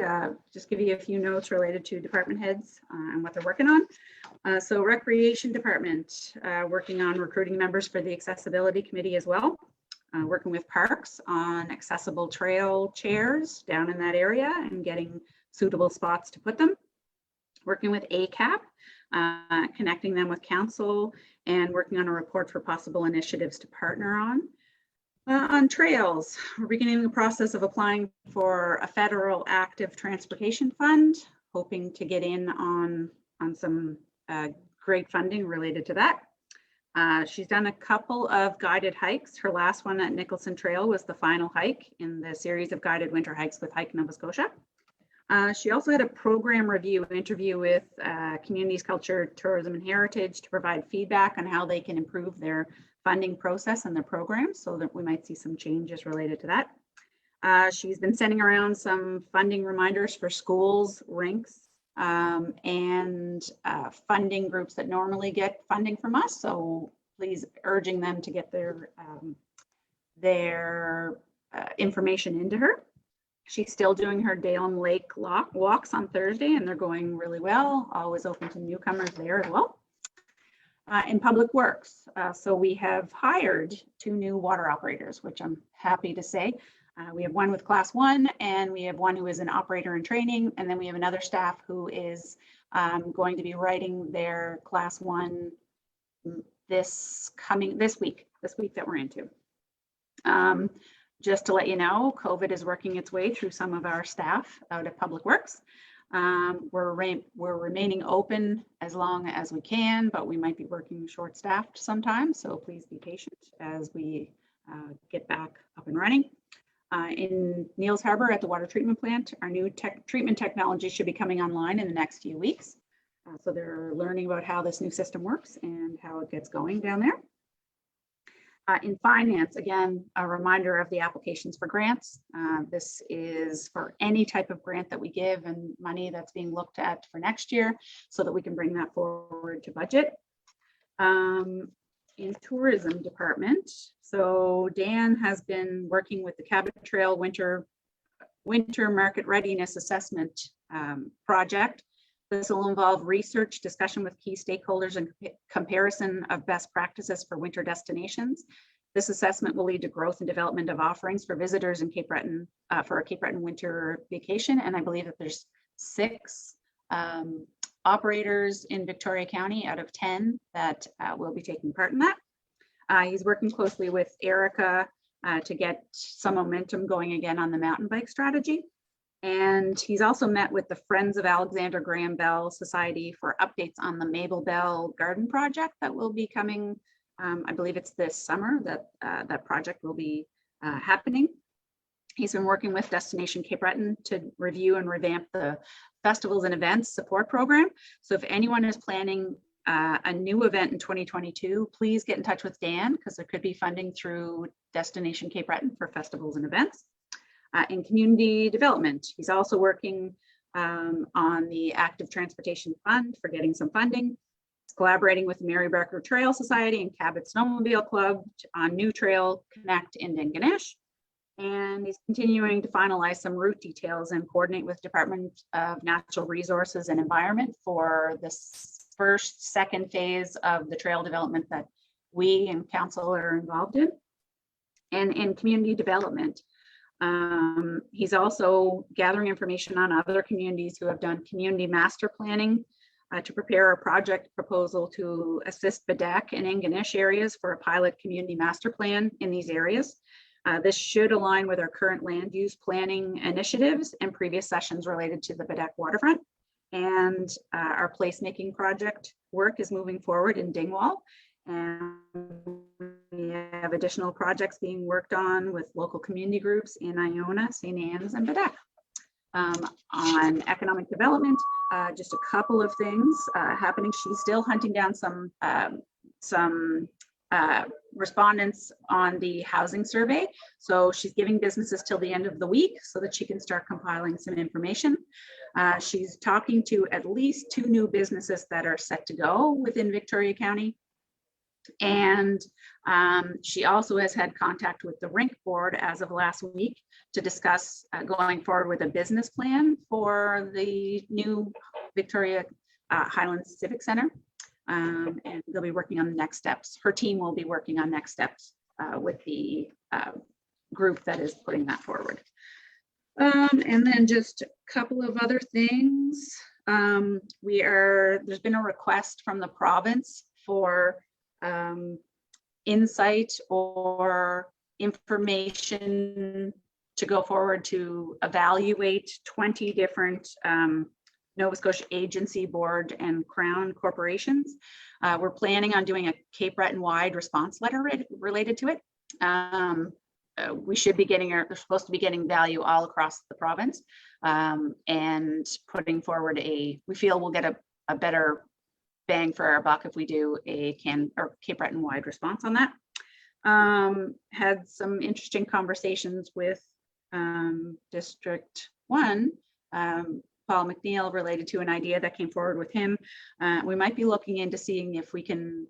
Just give you a few notes related to department heads and what they're working on. So Recreation Department, working on recruiting members for the Accessibility Committee as well. Working with Parks on accessible trail chairs down in that area and getting suitable spots to put them. Working with ACAP, connecting them with council and working on a report for possible initiatives to partner on. On trails, we're beginning the process of applying for a federal active transportation fund. hoping to get in on some great funding related to that. She's done a couple of guided hikes. Her last one at Nicholson Trail was the final hike in the series of guided winter hikes with Hike Nova Scotia. She also had a program review interview with Communities, Culture, Tourism and Heritage to provide feedback on how they can improve their funding process and their programs, so that we might see some changes related to that. She's been sending around some funding reminders for schools, rinks, and funding groups that normally get funding from us. So please urging them to get their information into her. She's still doing her Dalem Lake walks on Thursday, and they're going really well. Always open to newcomers there as well. In Public Works, so we have hired 2 new water operators, which I'm happy to say. We have one with Class 1, and we have one who is an operator in training, and then we have another staff who is going to be writing their Class 1 this week that we're into. Just to let you know, COVID is working its way through some of our staff out at Public Works. We're remaining open as long as we can, but we might be working short-staffed sometimes, so please be patient as we get back up and running. In Neils Harbor at the water treatment plant, our new treatment technology should be coming online in the next few weeks. So they're learning about how this new system works and how it gets going down there. In finance, again, a reminder of the applications for grants. This is for any type of grant that we give and money that's being looked at for next year so that we can bring that forward to budget. In tourism department, so Dan has been working with the Cabot Trail winter market readiness assessment project. This will involve research, discussion with key stakeholders, and comparison of best practices for winter destinations. This assessment will lead to growth and development of offerings for visitors in Cape Breton for a Cape Breton winter vacation. And I believe that there's 6 operators in Victoria County out of 10 that will be taking part in that. He's working closely with Erica to get some momentum going again on the mountain bike strategy. And he's also met with the Friends of Alexander Graham Bell Society for updates on the Mabel Bell Garden project that will be coming. I believe it's this summer that that project will be happening. He's been working with Destination Cape Breton to review and revamp the festivals and events support program. So if anyone is planning a new event in 2022, please get in touch with Dan, because there could be funding through Destination Cape Breton for festivals and events. In community development, he's also working on the Active Transportation Fund for getting some funding. He's collaborating with the Mary Barker Trail Society and Cabot Snowmobile Club on New Trail Connect in Dinganesh. And he's continuing to finalize some route details and coordinate with Department of Natural Resources and Environment for this second phase of the trail development that we and council are involved in. And in community development, he's also gathering information on other communities who have done community master planning to prepare a project proposal to assist Bedak and Ingonish areas for a pilot community master plan in these areas. This should align with our current land use planning initiatives and previous sessions related to the Bedak waterfront. And our placemaking project work is moving forward in Dingwall. And we have additional projects being worked on with local community groups in Iona, St. Anne's, and Bedak. On economic development, just a couple of things happening. She's still hunting down some respondents on the housing survey. So she's giving businesses till the end of the week so that she can start compiling some information. She's talking to at least 2 new businesses that are set to go within Victoria County. And she also has had contact with the Rink Board as of last week to discuss going forward with a business plan for the new Victoria Highlands Civic Center. And they'll be working on the next steps. Her team will be working on next steps with the group that is putting that forward. And then just a couple of other things. There's been a request from the province for insight or information to go forward to evaluate 20 different Nova Scotia Agency Board and Crown Corporations. We're planning on doing a Cape Breton-wide response letter related to it. We should be getting, they're supposed to be getting value all across the province, and putting forward we feel we'll get a better bang for our buck if we do a Cape Breton-wide response on that. Had some interesting conversations with District 1, Paul McNeil, related to an idea that came forward with him. We might be looking into seeing if we can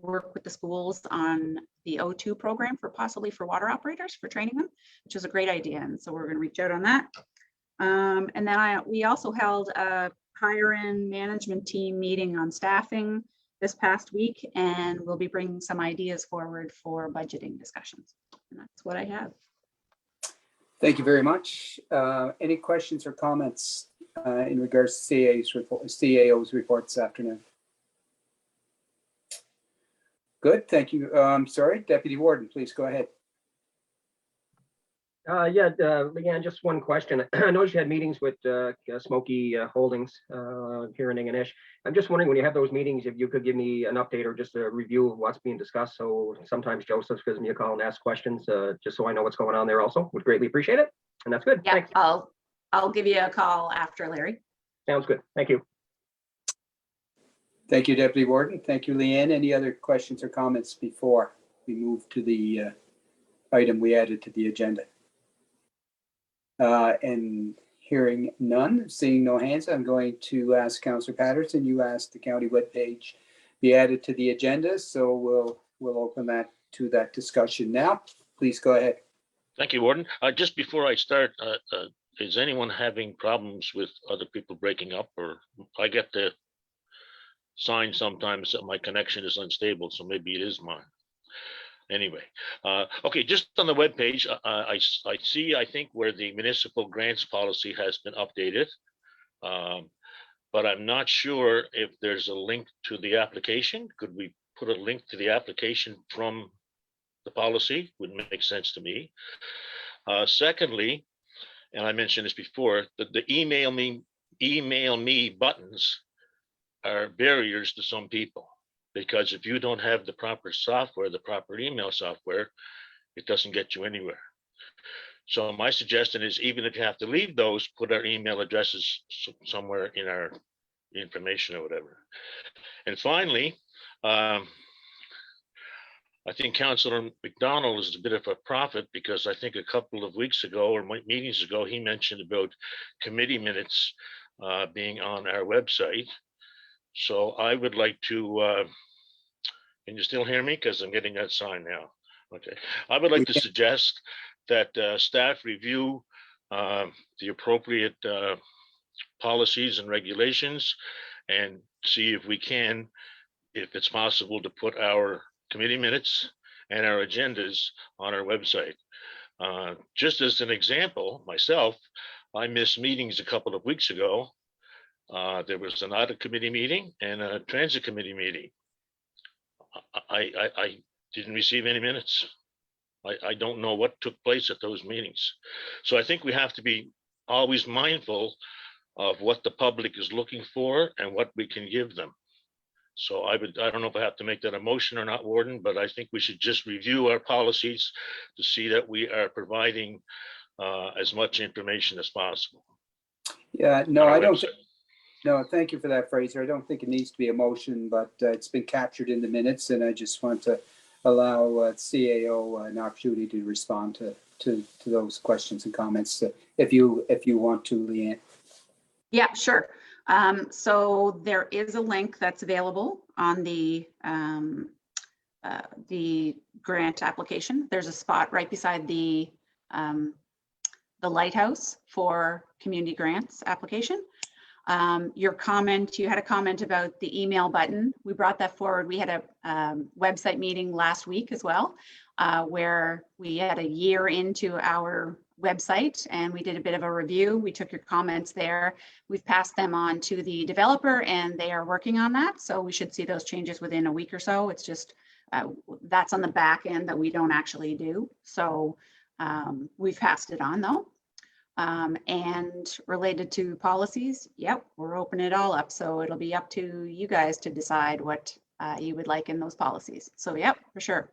work with the schools on the O2 program possibly for water operators, for training them, which is a great idea. And so we're going to reach out on that. And then we also held a higher-end management team meeting on staffing this past week, and we'll be bringing some ideas forward for budgeting discussions. And that's what I have. Thank you very much. Any questions or comments in regards to CAO's report this afternoon? Good, thank you. Sorry, Deputy Warden, please go ahead. Yeah, Leanne, just one question. I noticed you had meetings with Smoky Holdings here in Ingonish. I'm just wondering, when you have those meetings, if you could give me an update or just a review of what's being discussed. So sometimes Joseph gives me a call and asks questions, just so I know what's going on there also. Would greatly appreciate it. And that's good. Yeah, Thanks. I'll give you a call after, Larry. Sounds good. Thank you. Thank you, Deputy Warden. Thank you, Leanne. Any other questions or comments before we move to the item we added to the agenda? And hearing none, seeing no hands, I'm going to ask Councillor Patterson. You asked the county webpage be added to the agenda, so we'll open that to that discussion now. Please go ahead. Thank you, Warden. Just before I start, is anyone having problems with other people breaking up? Or I get the sign sometimes that my connection is unstable, so maybe it is mine. Anyway, okay, just on the webpage, I see, I think, where the municipal grants policy has been updated. But I'm not sure if there's a link to the application. Could we put a link to the application from the policy? Would make sense to me. Secondly, and I mentioned this before, the email me buttons are barriers to some people, because if you don't have the proper software, the proper email software, it doesn't get you anywhere. So my suggestion is, even if you have to leave those, put our email addresses somewhere in our information or whatever. And finally, I think Councillor McDonald is a bit of a prophet, because I think a couple of weeks ago or meetings ago, he mentioned about committee minutes being on our website. So I would like to, can you still hear me? Because I'm getting that sign now. Okay. I would like to suggest that staff review the appropriate policies and regulations, and see if we can, if it's possible, to put our committee minutes and our agendas on our website. Just as an example, myself, I missed meetings a couple of weeks ago. There was an audit committee meeting and a transit committee meeting. I didn't receive any minutes. I don't know what took place at those meetings. So I think we have to be always mindful of what the public is looking for and what we can give them. So I don't know if I have to make that a motion or not, Warden, but I think we should just review our policies to see that we are providing as much information as possible. Yeah, no, I don't. No, thank you for that, Fraser. I don't think it needs to be a motion, but it's been captured in the minutes, and I just want to allow CAO an opportunity to respond to those questions and comments, if you want to, Leanne. Yeah, sure. So there is a link that's available on the grant application. There's a spot right beside the lighthouse for community grants application. Your comment, you had a comment about the email button. We brought that forward. We had a website meeting last week as well, where we had a year into our website and we did a bit of a review. We took your comments there. We've passed them on to the developer and they are working on that. So we should see those changes within a week or so. It's just, that's on the back end that we don't actually do. So we've passed it on though. And related to policies, yep, we're opening it all up. So it'll be up to you guys to decide what you would like in those policies. So yep, for sure.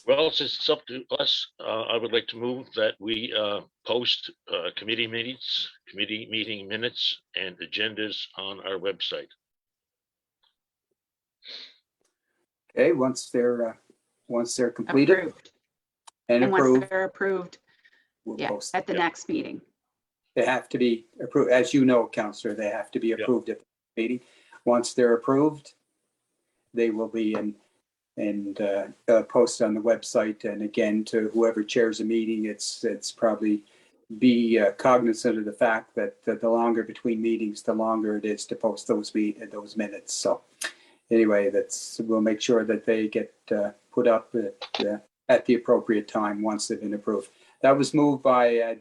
Well, since it's up to us, I would like to move that we post committee meeting minutes and agendas on our website. Okay, once they're completed Approved. and And once approved, they're approved, we'll yeah, post. at the Yeah. next meeting. They have to be approved, as you know, Counselor, they have to be approved at the meeting. Once they're approved, they will be posted on the website. And again, to whoever chairs a meeting, it's probably be cognizant of the fact that the longer between meetings, the longer it is to post those minutes. So anyway, we'll make sure that they get put up at the appropriate time once they've been approved. That was moved by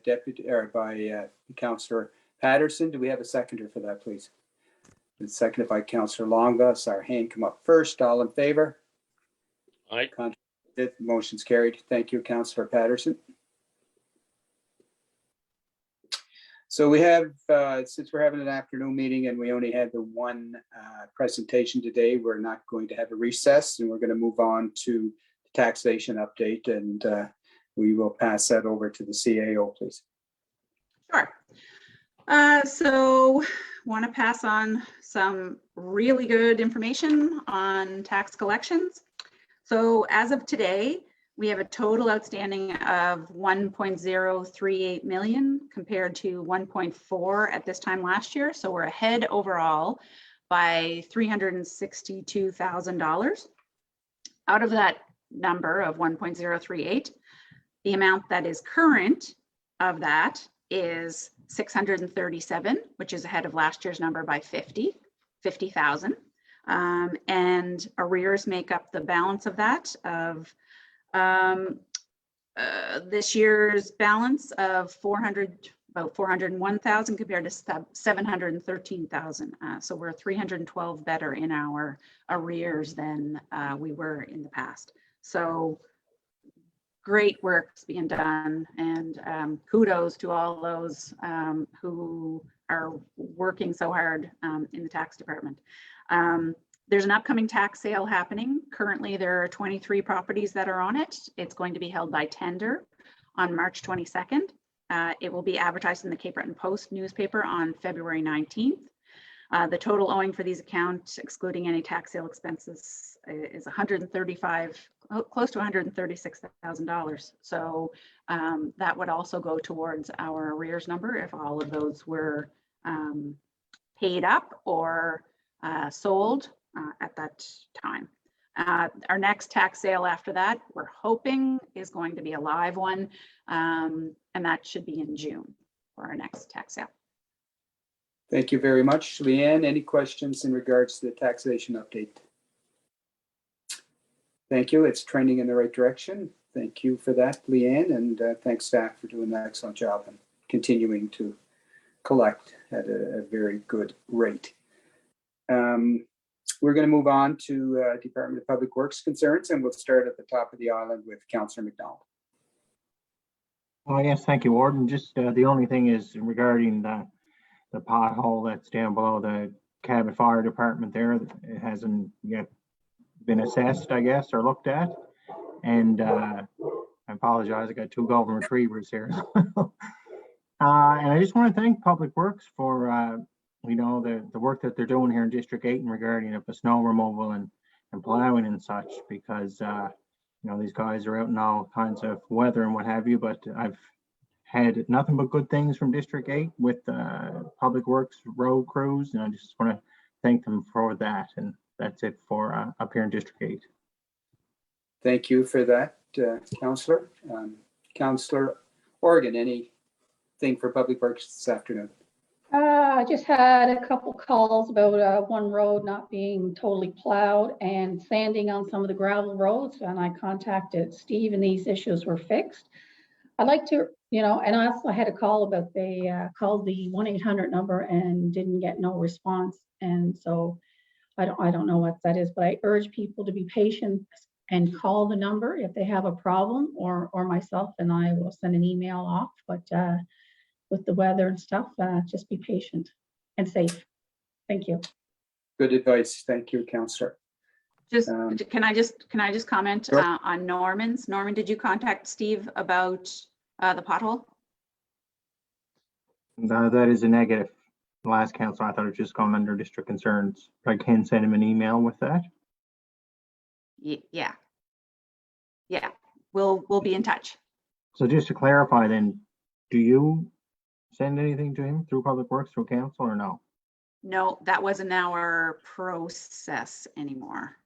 Councillor Patterson. Do we have a seconder for that, please? It's seconded by Councillor Longa. So our hand come up first. All in favor? Aye. Motion's carried. Thank you, Councillor Patterson. So we have, since we're having an afternoon meeting and we only had the one presentation today, we're not going to have a recess, and we're going to move on to the taxation update, and we will pass that over to the CAO, please. Sure. So want to pass on some really good information on tax collections. So as of today, we have a total outstanding of 1.038 million compared to 1.4 at this time last year. So we're ahead overall by $362,000. Out of that number of 1.038, the amount that is current of that is 637, which is ahead of last year's number by 50,000. And arrears make up the balance of that of this year's balance of about 401,000 compared to 713,000. So we're 312 better in our arrears than we were in the past. So great work's being done, and kudos to all those who are working so hard in the tax department. There's an upcoming tax sale happening. Currently, there are 23 properties that are on it. It's going to be held by tender on March 22nd. It will be advertised in the Cape Breton Post newspaper on February 19th. The total owing for these accounts, excluding any tax sale expenses, is close to $136,000. So that would also go towards our arrears number if all of those were paid up or sold at that time. Our next tax sale after that, we're hoping, is going to be a live one, and that should be in June for our next tax sale. Thank you very much. Leanne, any questions in regards to the taxation update? Thank you. It's trending in the right direction. Thank you for that, Leanne, and thanks staff for doing an excellent job and continuing to collect at a very good rate. We're going to move on to Department of Public Works concerns, and we'll start at the top of the island with Councillor McDonald. Oh, yes, thank you, Warden. Just the only thing is regarding the pothole that's down below the Cabot Fire Department there. It hasn't yet been assessed, I guess, or looked at. And I apologize, I got two golden retrievers here. And I just want to thank Public Works for the work that they're doing here in District 8 in regarding the snow removal and plowing and such, because these guys are out in all kinds of weather and what have you, but I've had nothing but good things from District 8 with Public Works road crews, and I just want to thank them for that. And that's it for up here in District 8. Thank you for that, Councillor. Councillor Organ, anything for Public Works this afternoon? I just had a couple calls about one road not being totally plowed and sanding on some of the gravel roads, and I contacted Steve and these issues were fixed. I'd like to, and I also had a call about they called the 1-800 number and didn't get no response, and so I don't know what that is, but I urge people to be patient and call the number if they have a problem, or myself and I will send an email off. But with the weather and stuff, just be patient and safe. Thank you. Good advice. Thank you, Counselor. Just, Um, can I just comment Sure. on Norman's? Norman, did you contact Steve about the pothole? That is a negative. Last council, I thought it was just gone under district concerns. I can send him an email with that. Yeah. Yeah, we'll be in touch. So just to clarify then, do you send anything to him through Public Works, through council, or no? No, that wasn't our process anymore.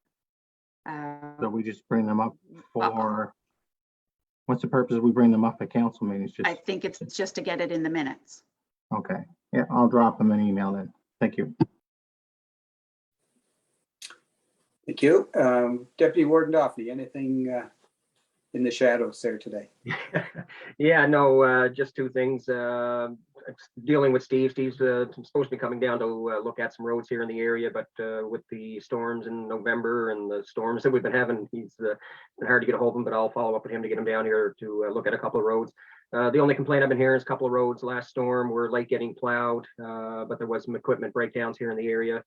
So we just bring them up for, what's the purpose of we bring them up at council meetings? I Just, think it's just to get it in the minutes. okay. Yeah, I'll drop him an email then. Thank you. Thank you. Deputy Warden Duffy, anything in the shadows there today? Yeah, no, just two things. Dealing with Steve. Steve's supposed to be coming down to look at some roads here in the area, but with the storms in November and the storms that we've been having, he's been hard to get a hold of him, but I'll follow up with him to get him down here to look at a couple of roads. The only complaint I've been hearing is a couple of roads last storm were late getting plowed, but there was some equipment breakdowns here in the area.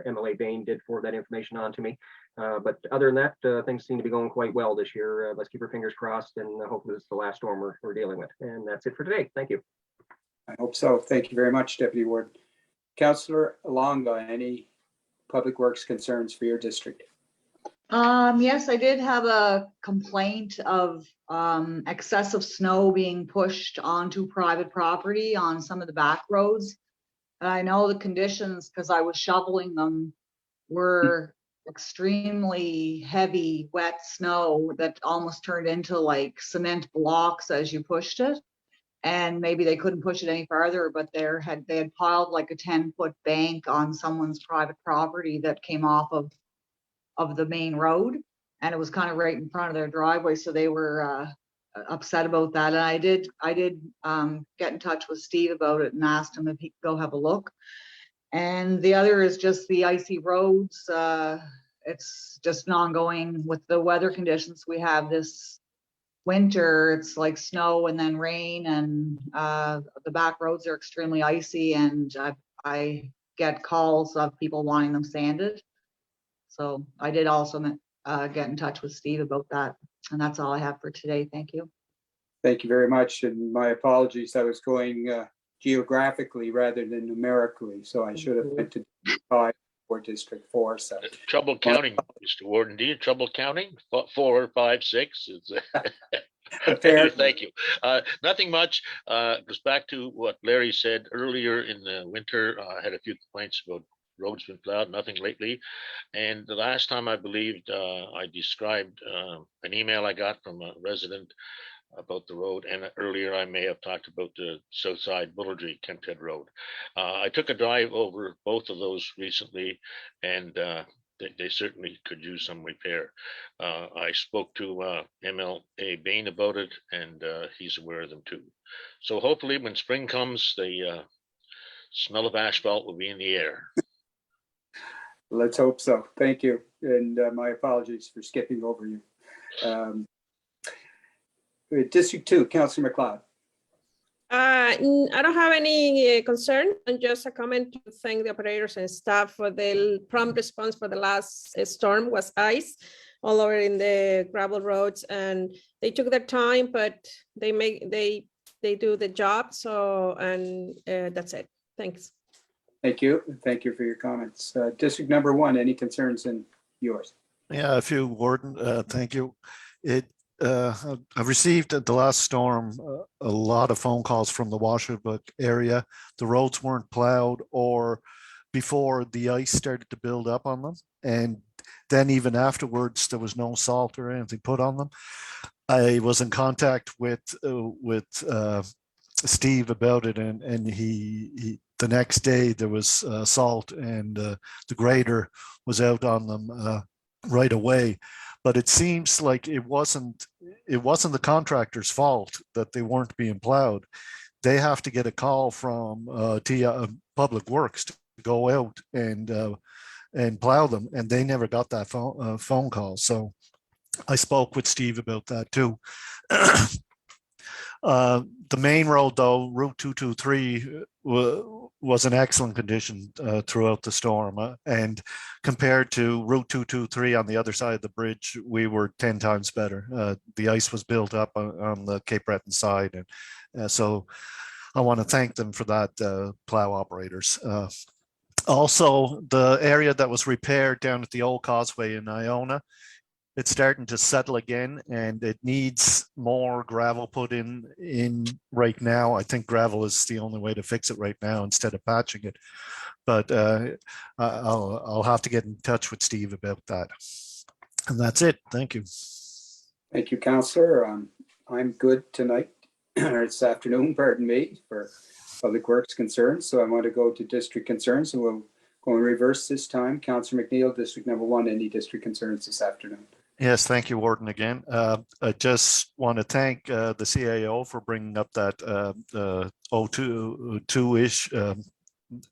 MLA Bain did forward that information on to me. But other than that, things seem to be going quite well this year. Let's keep our fingers crossed, and hopefully this is the last storm we're dealing with. And that's it for today. Thank you. I hope so. Thank you very much, Deputy Warden. Councillor Alonga, any public works concerns for your district? Yes, I did have a complaint of excessive snow being pushed onto private property on some of the back roads. And I know the conditions, because I was shoveling them, were extremely heavy, wet snow that almost turned into like cement blocks as you pushed it. And maybe they couldn't push it any farther, but they had piled like a 10-foot bank on someone's private property that came off of the main road, and it was kind of right in front of their driveway. So they were upset about that. And I did get in touch with Steve about it and asked him if he could go have a look. And the other is just the icy roads. It's just an ongoing with the weather conditions we have this winter. It's like snow and then rain, and the back roads are extremely icy, and I get calls of people wanting them sanded. So I did also get in touch with Steve about that. And that's all I have for today. Thank you. Thank you very much. And my apologies, I was going geographically rather than numerically. So I should have went to 5 or District 4. So Trouble counting, Mr. Warden. Do you have trouble counting? 4, 5, 6? Apparently. Thank you. Nothing much. Goes back to what Larry said earlier in the winter. I had a few complaints about roads been plowed, nothing lately. And the last time I believed I described an email I got from a resident about the road, and earlier I may have talked about the Southside Bullardry Kemphead Road. I took a drive over both of those recently, and they certainly could use some repair. I spoke to MLA Bain about it, and he's aware of them too. So hopefully when spring comes, the smell of asphalt will be in the air. Let's hope so. Thank you. And my apologies for skipping over you. District 2, Councillor McLeod. I don't have any concern, and just a comment to thank the operators and staff for the prompt response for the last storm. Was ice all over in the gravel roads, and they took their time, but they do the job. So, and that's it. Thanks. Thank you. Thank you for your comments. District number 1, any concerns in yours? Yeah, a few, Warden. Thank you. I've received at the last storm a lot of phone calls from the Washoe area. The roads weren't plowed, or before the ice started to build up on them, and then even afterwards there was no salt or anything put on them. I was in contact with Steve about it, and he the next day there was salt, and the grader was out on them right away. But it seems like it wasn't the contractor's fault that they weren't being plowed. They have to get a call from Public Works to go out and plow them, and they never got that phone call. So I spoke with Steve about that too. The main road though, Route 223, was in excellent condition throughout the storm. And compared to Route 223 on the other side of the bridge, we were 10 times better. The ice was built up on the Cape Breton side. And so I want to thank them for that, plow operators. Also, the area that was repaired down at the old causeway in Iona, it's starting to settle again, and it needs more gravel put in right now. I think gravel is the only way to fix it right now instead of patching it. But I'll have to get in touch with Steve about that. And that's it. Thank you. Thank you, Councillor. I'm good tonight, or this afternoon, pardon me, for Public Works concerns. So I want to go to district concerns, and we'll go in reverse this time. Councillor McNeil, District Number 1, any district concerns this afternoon? Yes, thank you, Warden, again. I just want to thank the CAO for bringing up that O2-ish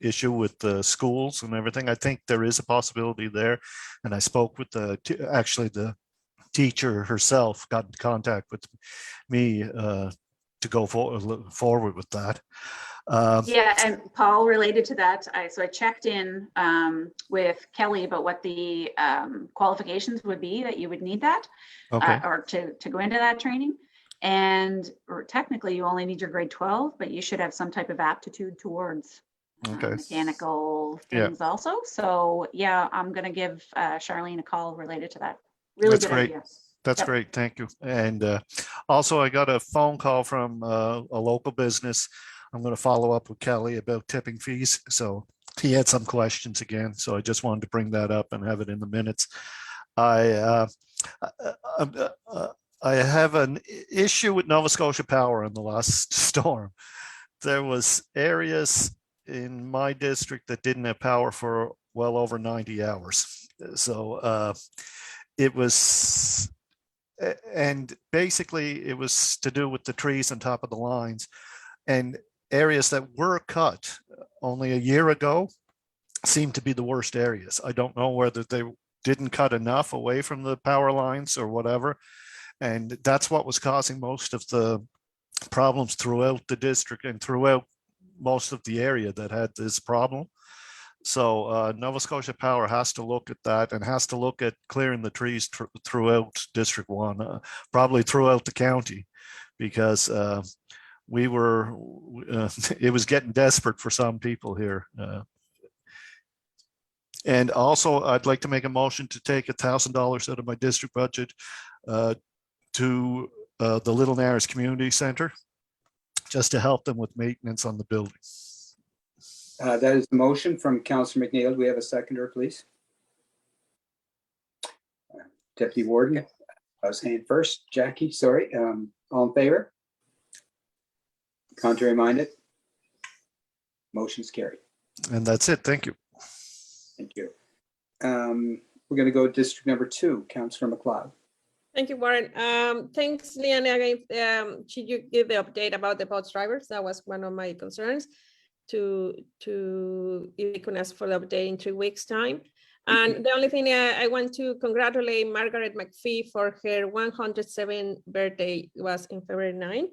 issue with the schools and everything. I think there is a possibility there. And I spoke with actually the teacher herself, got in contact with me to go forward with that. Yeah, and Paul, related to that, I checked in with Kelly about what the qualifications would be that you would need that, Okay. or to go into that training. And technically, you only need your grade 12, but you should have some type of aptitude towards Okay. mechanical Yeah. things also. So yeah, I'm gonna give Charlene a call related to that. Really That's good great. idea. That's Yep. great. Thank you. And also, I got a phone call from a local business. I'm going to follow up with Kelly about tipping fees. So he had some questions again. So I just wanted to bring that up and have it in the minutes. I have an issue with Nova Scotia Power in the last storm. There was areas in my district that didn't have power for well over 90 hours. So it was, and basically it was to do with the trees on top of the lines, and areas that were cut only a year ago seem to be the worst areas. I don't know whether they didn't cut enough away from the power lines or whatever. And that's what was causing most of the problems throughout the district and throughout most of the area that had this problem. So Nova Scotia Power has to look at that and has to look at clearing the trees throughout District 1, probably throughout the county, because it was getting desperate for some people here. And also, I'd like to make a motion to take $1,000 out of my district budget to the Little Nares Community Center, just to help them with maintenance on the building. That is the motion from Councillor McNeil. Do we have a seconder, please? Deputy Warden, I was saying first, Jackie, sorry. All in favor? Contrary minded? Motion's carried. And that's it. Thank you. Thank you. We're going to go to District Number 2, Councillor McLeod. Thank you, Warren. Thanks, Leanne. Again, should you give the update about the bus drivers? That was one of my concerns. To if you can ask for the update in 3 weeks' time. And the only thing I want to congratulate Margaret McPhee for her 107th birthday. It was in February 9,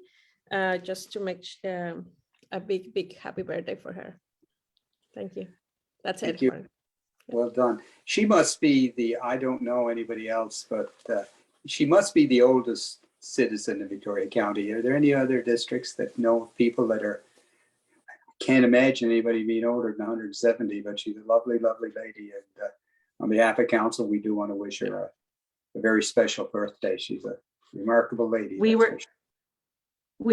just to make a big happy birthday for her. Thank you. That's Thank it. you. Warren. Well done. She must be I don't know anybody else, but she must be the oldest citizen in Victoria County. Are there any other districts that know people that are, can't imagine anybody being older than 170, but she's a lovely, lovely lady. And on behalf of council, we do want to wish her a very special birthday. She's a remarkable lady. We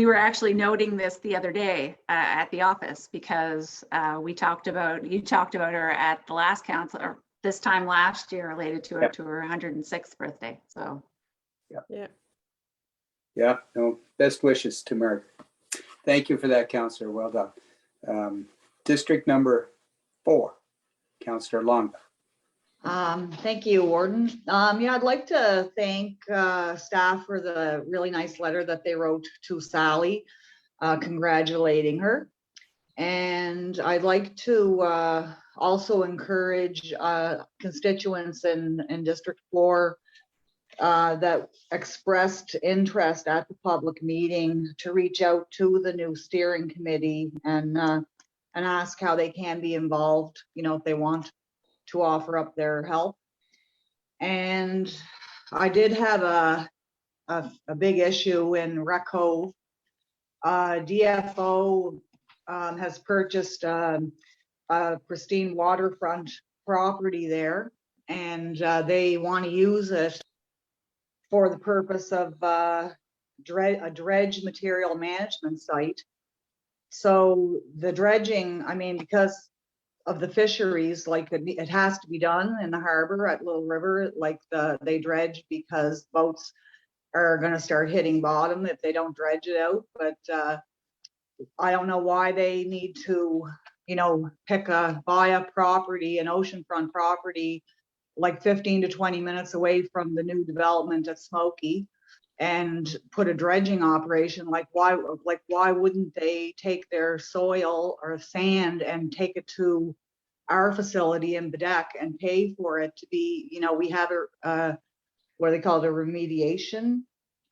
were actually noting this the other day at the office, because you talked about her at the last council, or this time last year, related to her to her 106th birthday. So yeah, no, best wishes to Mark. Thank you for that, Councillor. Well done. District Number 4, Councillor Longa. Thank you, Warden. Yeah, I'd like to thank staff for the really nice letter that they wrote to Sally, congratulating her. And I'd like to also encourage constituents in District 4 that expressed interest at the public meeting to reach out to the new steering committee and ask how they can be involved, you know, if they want to offer up their help. And I did have a big issue in Rec Cove. DFO has purchased a pristine waterfront property there, and they want to use it for the purpose of a dredge material management site. So the dredging, I mean, because of the fisheries, like it has to be done in the harbor at Little River, like they dredge because boats are going to start hitting bottom if they don't dredge it out. But I don't know why they need to, you know, buy a property, an oceanfront property, like 15 to 20 minutes away from the new development at Smoky, and put a dredging operation. Like why wouldn't they take their soil or sand and take it to our facility in Bedeque and pay for it to be, you know, we have a what they call it, a remediation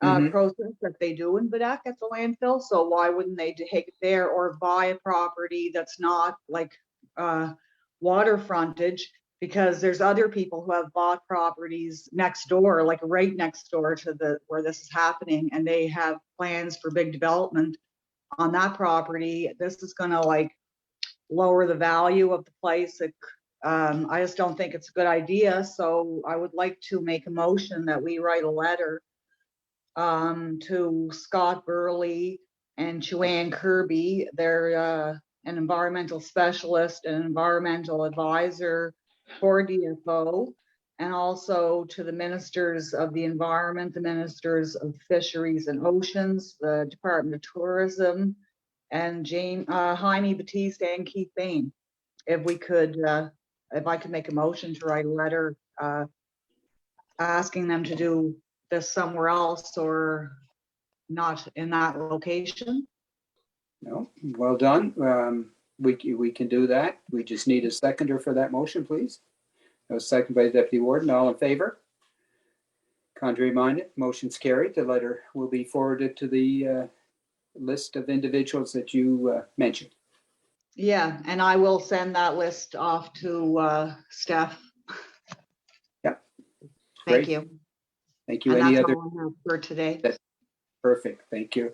process that they do in Bedeque at the landfill. So why wouldn't they take it there or buy a property that's not like water frontage? Because there's other people who have bought properties next door, like right next door to where this is happening, and they have plans for big development on that property. This is gonna like lower the value of the place. I just don't think it's a good idea. So I would like to make a motion that we write a letter to Scott Burley and Joanne Kirby. They're an environmental specialist and environmental advisor for DFO, and also to the ministers of the environment, the ministers of fisheries and oceans, the Department of Tourism, and Jaime Batiste and Keith Bain. If we could, if I could make a motion to write a letter asking them to do this somewhere else or not in that location. No, well done. We can do that. We just need a seconder for that motion, please. A second by the Deputy Warden. All in favor? Contrary minded, motion's carried. The letter will be forwarded to the list of individuals that you mentioned. Yeah, and I will send that list off to Steph. Yeah. Thank Great. you. Thank you. And Any that's other? all I have for today. Perfect. Thank you.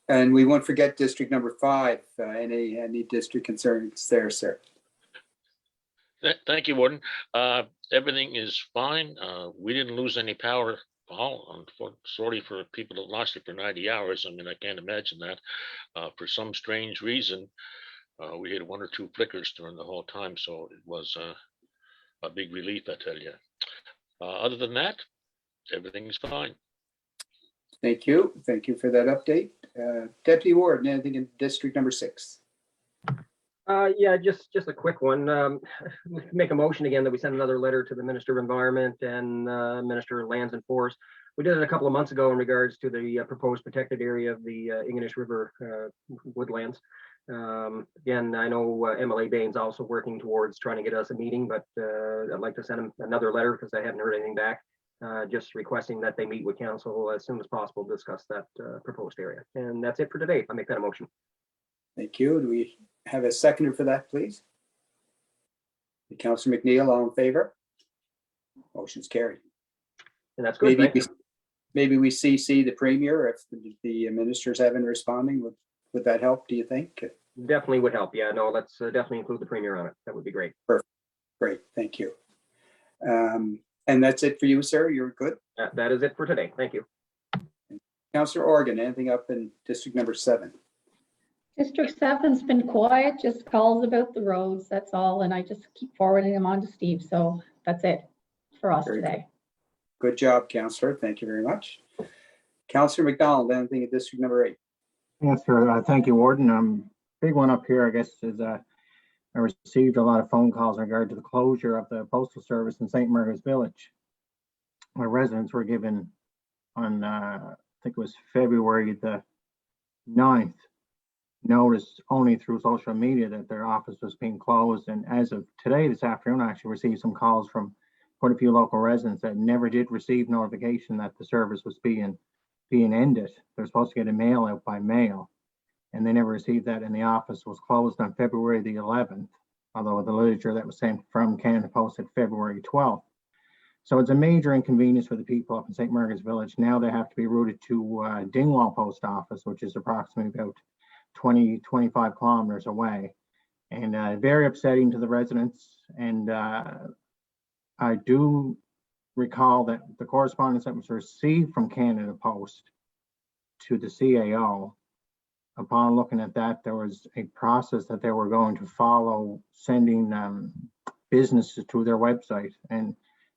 And we won't forget District number 5. Any district concerns there, sir? Thank you, Warden. Everything is fine. We didn't lose any power at all. Sorry for people that lost it for 90 hours. I mean, I can't imagine that. For some strange reason, we had 1 or 2 flickers during the whole time. So it was a big relief, I tell you. Other than that, everything is fine. Thank you. Thank you for that update. Deputy Warden, anything in District number 6? Yeah, just a quick one. Make a motion again that we send another letter to the Minister of Environment and Minister of Lands and Forests. We did it a couple of months ago in regards to the proposed protected area of the Ingonish River woodlands. Again, I know MLA Bain's also working towards trying to get us a meeting, but I'd like to send him another letter because I haven't heard anything back. Just requesting that they meet with council as soon as possible to discuss that proposed area. And that's it for today. I'll make that a motion. Thank you. Do we have a seconder for that, please? Councillor McNeil, all in favor? Motion's carried. And that's good. Maybe we CC the Premier if the ministers haven't responding. Would that help, do you think? Definitely would help. Yeah, no, let's definitely include the Premier on it. That would be great. Perfect. Great. Thank you. And that's it for you, sir? You're good? That is it for today. Thank you. Councillor Organ, anything up in District number 7? District 7's been quiet, just calls about the roads, that's all, and I just keep forwarding them on to Steve, so that's it for us Very today. Good job, Councillor. Thank you very much. Councillor McDonald, anything in District number 8? Yes, sir. Thank you, Warden. Big one up here, I guess, is I received a lot of phone calls in regard to the closure of the postal service in St. Margaret's Village. My residents were given on, I think it was February the 9th, notice only through social media that their office was being closed. And as of today, this afternoon, I actually received some calls from quite a few local residents that never did receive notification that the service was being ended. They're supposed to get a mail out by mail, and they never received that, and the office was closed on February the 11th, although the literature that was sent from Canada Post said February 12th. So it's a major inconvenience for the people up in St. Margaret's Village. Now they have to be routed to Dingwall Post Office, which is approximately about 20-25 kilometers away, and very upsetting to the residents. And I do recall that the correspondence that was received from Canada Post to the CAO, upon looking at that, there was a process that they were going to follow, sending businesses to their website. And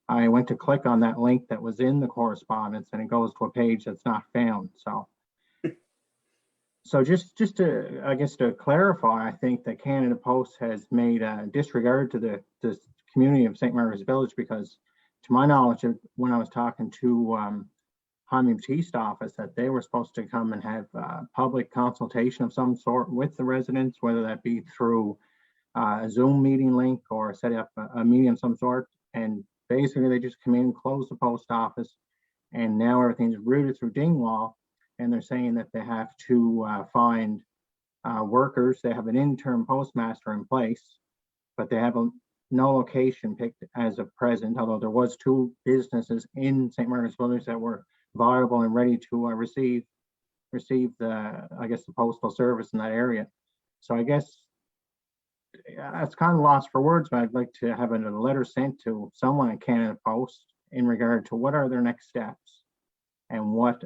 I went to click on that link that was in the correspondence, and it goes to a page that's not found. So just to, I guess, to clarify, I think that Canada Post has made a disregard to the community of St. Margaret's Village, because to my knowledge, when I was talking to Jaime Batiste office, that they were supposed to come and have public consultation of some sort with the residents, whether that be through a Zoom meeting link or set up a meeting of some sort. And basically they just come in, close the post office, and now everything's routed through Dingwall. And they're saying that they have to find workers. They have an interim postmaster in place, but they have no location picked as of present, although there was 2 businesses in St. Margaret's Village that were viable and ready to receive the, I guess, the postal service in that area. So I guess it's kind of lost for words, but I'd like to have a letter sent to someone at Canada Post in regard to what are their next steps and what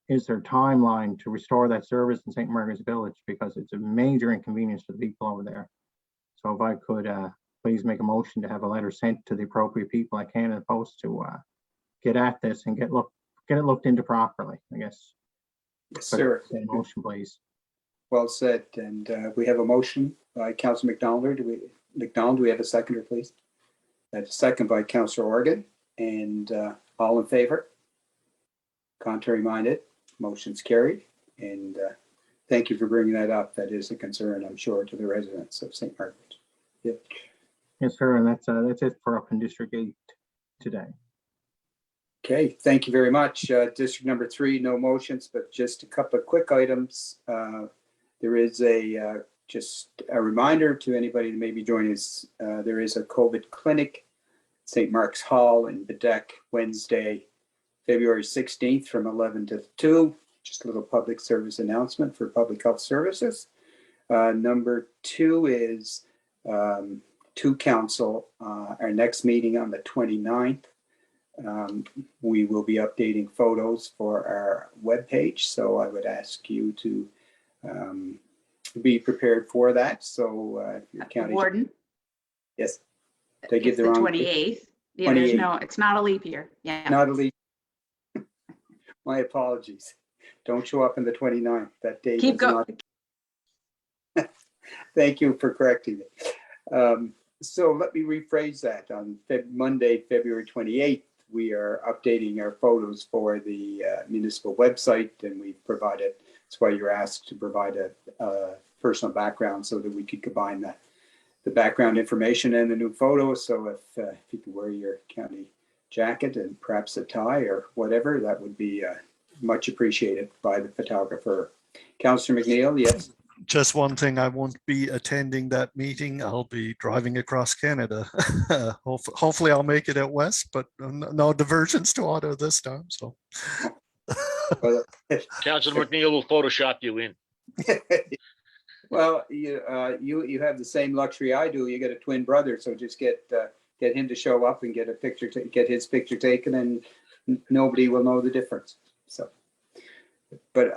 is their timeline to restore that service in St. Margaret's Village, because it's a major inconvenience to the people over there. So if I could please make a motion to have a letter sent to the appropriate people at Canada Post to get at this and get it looked into properly, I guess. Yes, sir. Motion, please. Well said. And we have a motion by Councillor McDonald. Do we have a seconder, please? That's a second by Councillor Organ. And all in favor? Contrary minded? Motion's carried. And thank you for bringing that up. That is a concern, I'm sure, to the residents of St. Margaret. Yep. Yes, sir. And that's it for up in District 8 today. Okay, thank you very much. District number 3, no motions, but just a couple of quick items. There is just a reminder to anybody that may be joining us. There is a COVID clinic, St. Mark's Hall in Bedeque, Wednesday, February 16th from 11 to 2. Just a little public service announcement for public health services. Number 2 is to council, our next meeting on the 29th. We will be updating photos for our webpage, so I would ask you to be prepared for that. So your county Warden, yes, they give it's the the wrong 28th. Yeah, there's no, it's not a leap year. Yeah. not a leap. My apologies. Don't show up in the 29th. That date. Keep is going. not- Thank you for correcting it. So let me rephrase that. On Monday, February 28th, we are updating our photos for the municipal website, and we provided, that's why you're asked to provide a personal background so that we could combine the background information and the new photos. So if you could wear your county jacket and perhaps a tie or whatever, that would be much appreciated by the photographer. Councillor McNeil, yes. Just one thing, I won't be attending that meeting. I'll be driving across Canada. Hopefully I'll make it out west, but no diversions to Ottawa this time. So, Well, Councillor McNeil will Photoshop you in. well, you have the same luxury I do. You got a twin brother, so just get him to show up and get a picture, get his picture taken, and nobody will know the difference. So, but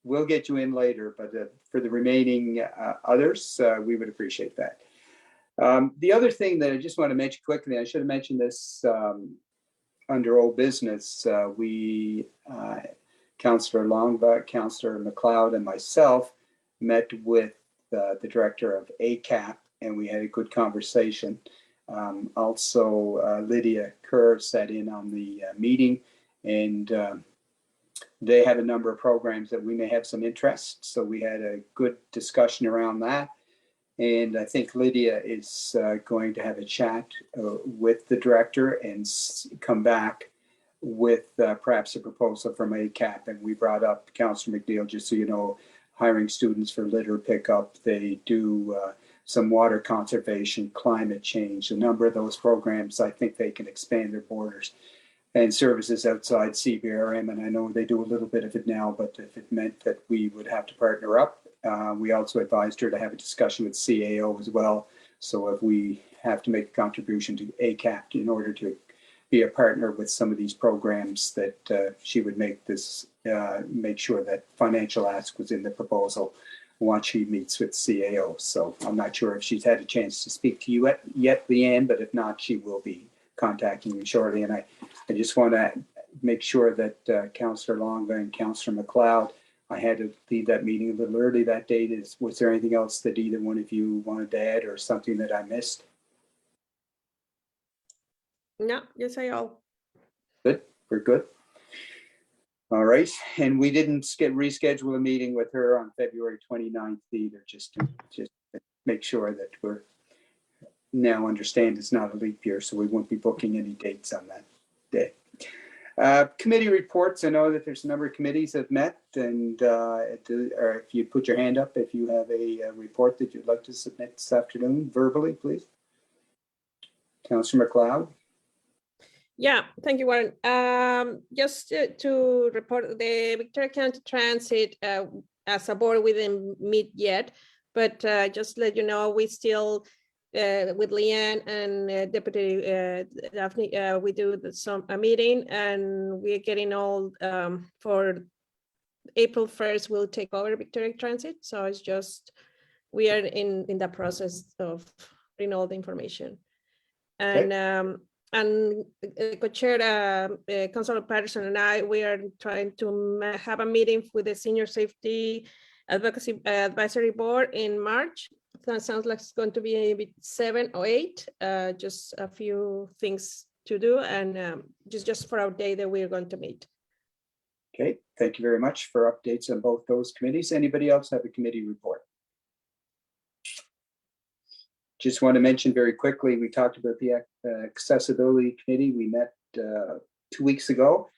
we'll get you in later. But for the remaining others, we would appreciate that. The other thing that I just want to mention quickly, I should have mentioned this under old business. We, Councillor Longbuck, Councillor McLeod, and myself met with the director of ACAP, and we had a good conversation. Also, Lydia Kerr sat in on the meeting, and they have a number of programs that we may have some interest. So we had a good discussion around that. And I think Lydia is going to have a chat with the director and come back with perhaps a proposal from ACAP. And we brought up, Councillor McNeil, just so you know, hiring students for litter pickup. They do some water conservation, climate change, a number of those programs. I think they can expand their borders and services outside CBRM. And I know they do a little bit of it now, but if it meant that we would have to partner up, we also advised her to have a discussion with CAO as well. So if we have to make a contribution to ACAP in order to be a partner with some of these programs, that she would make this, make sure that financial ask was in the proposal once she meets with CAO. So I'm not sure if she's had a chance to speak to you yet, Leanne, but if not, she will be contacting you shortly. And I just want to make sure that Councillor Longa and Councillor McLeod, I had to leave that meeting a little early that day. Was there anything else that either one of you wanted to add or something that I missed? No, yes, I all. Good, we're good. All right, and we didn't reschedule a meeting with her on February 29th either, just to make sure that we're now understand it's not a leap year, so we won't be booking any dates on that day. Committee reports, I know that there's a number of committees that met, and or if you put your hand up, if you have a report that you'd like to submit this afternoon, verbally, please. Councillor McLeod. Yeah, thank you, Warren. Just to report, the Victoria County Transit, as a board, we didn't meet yet, but just let you know, we still, with Leanne and Deputy Daphne, we do a meeting, and we're getting all for April 1st, we'll take over Victoria Transit. So it's just, we are in the process of bringing all the information. And Co-Chair Councilor Patterson and I, we are trying to have a meeting with the Senior Safety Advocacy Advisory Board in March. That sounds like it's going to be maybe 7 or 8, just a few things to do, and just for our day that we're going to meet. Okay, thank you very much for updates on both those committees. Anybody else have a committee report? Just want to mention very quickly, we talked about the accessibility committee. We met 2 weeks ago.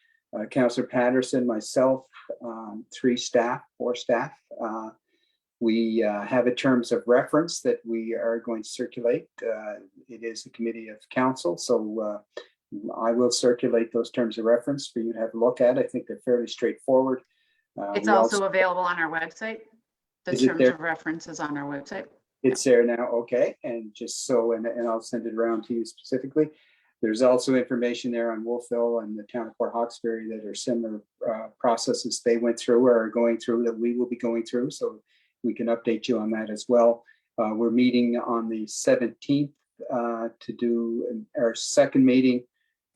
Councillor Patterson, myself, 4 staff. We have a terms of reference that we are going to circulate. It is a committee of council, so I will circulate those terms of reference for you to have a look at. I think they're fairly straightforward. It's also available on our website. The terms of reference is on our website. It's there now, okay, and just so, and I'll send it around to you specifically. There's also information there on Wolfville and the town of Port Hawkesbury that are similar processes they went through or are going through that we will be going through, so we can update you on that as well. We're meeting on the 17th to do our second meeting,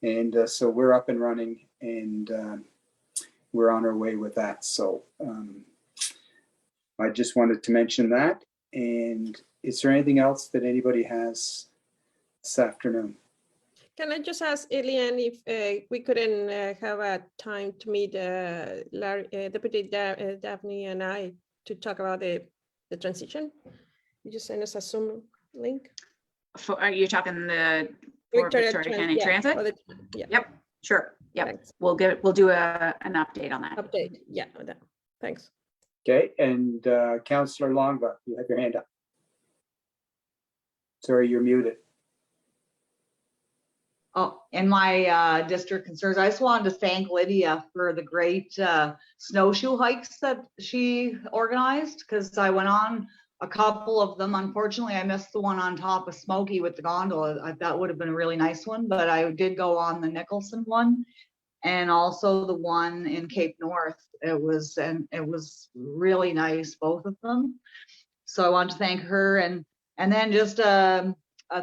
and so we're up and running, and we're on our way with that. So I just wanted to mention that. And is there anything else that anybody has this afternoon? Can I just ask Eliane if we couldn't have a time to meet Deputy Daphne and I to talk about the transition? You just send us a Zoom link. Are you talking the Victoria County Transit? Yeah. Yep, sure. Yep. Thanks. We'll do an update on that. Update. Yeah. Thanks. Okay, and Councillor Longba, you have your hand up. Sorry, you're muted. Oh, in my district concerns, I just wanted to thank Lydia for the great snowshoe hikes that she organized, because I went on a couple of them. Unfortunately, I missed the one on top of Smoky with the gondola. That would have been a really nice one, but I did go on the Nicholson one and also the one in Cape North. It was really nice, both of them. So I want to thank her, and then just a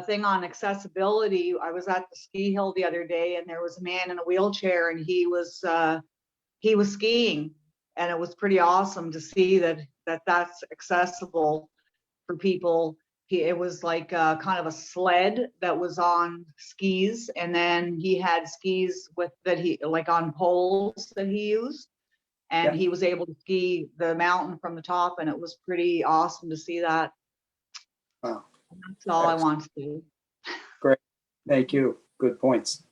thing on accessibility. I was at the ski hill the other day, and there was a man in a wheelchair, and he was skiing, and it was pretty awesome to see that's accessible for people. It was like kind of a sled that was on skis, and then he had skis like on poles that he used, and he was able to ski the mountain from the top, and it was pretty awesome to see that. Wow. That's all I want to do. Thank you. Good points.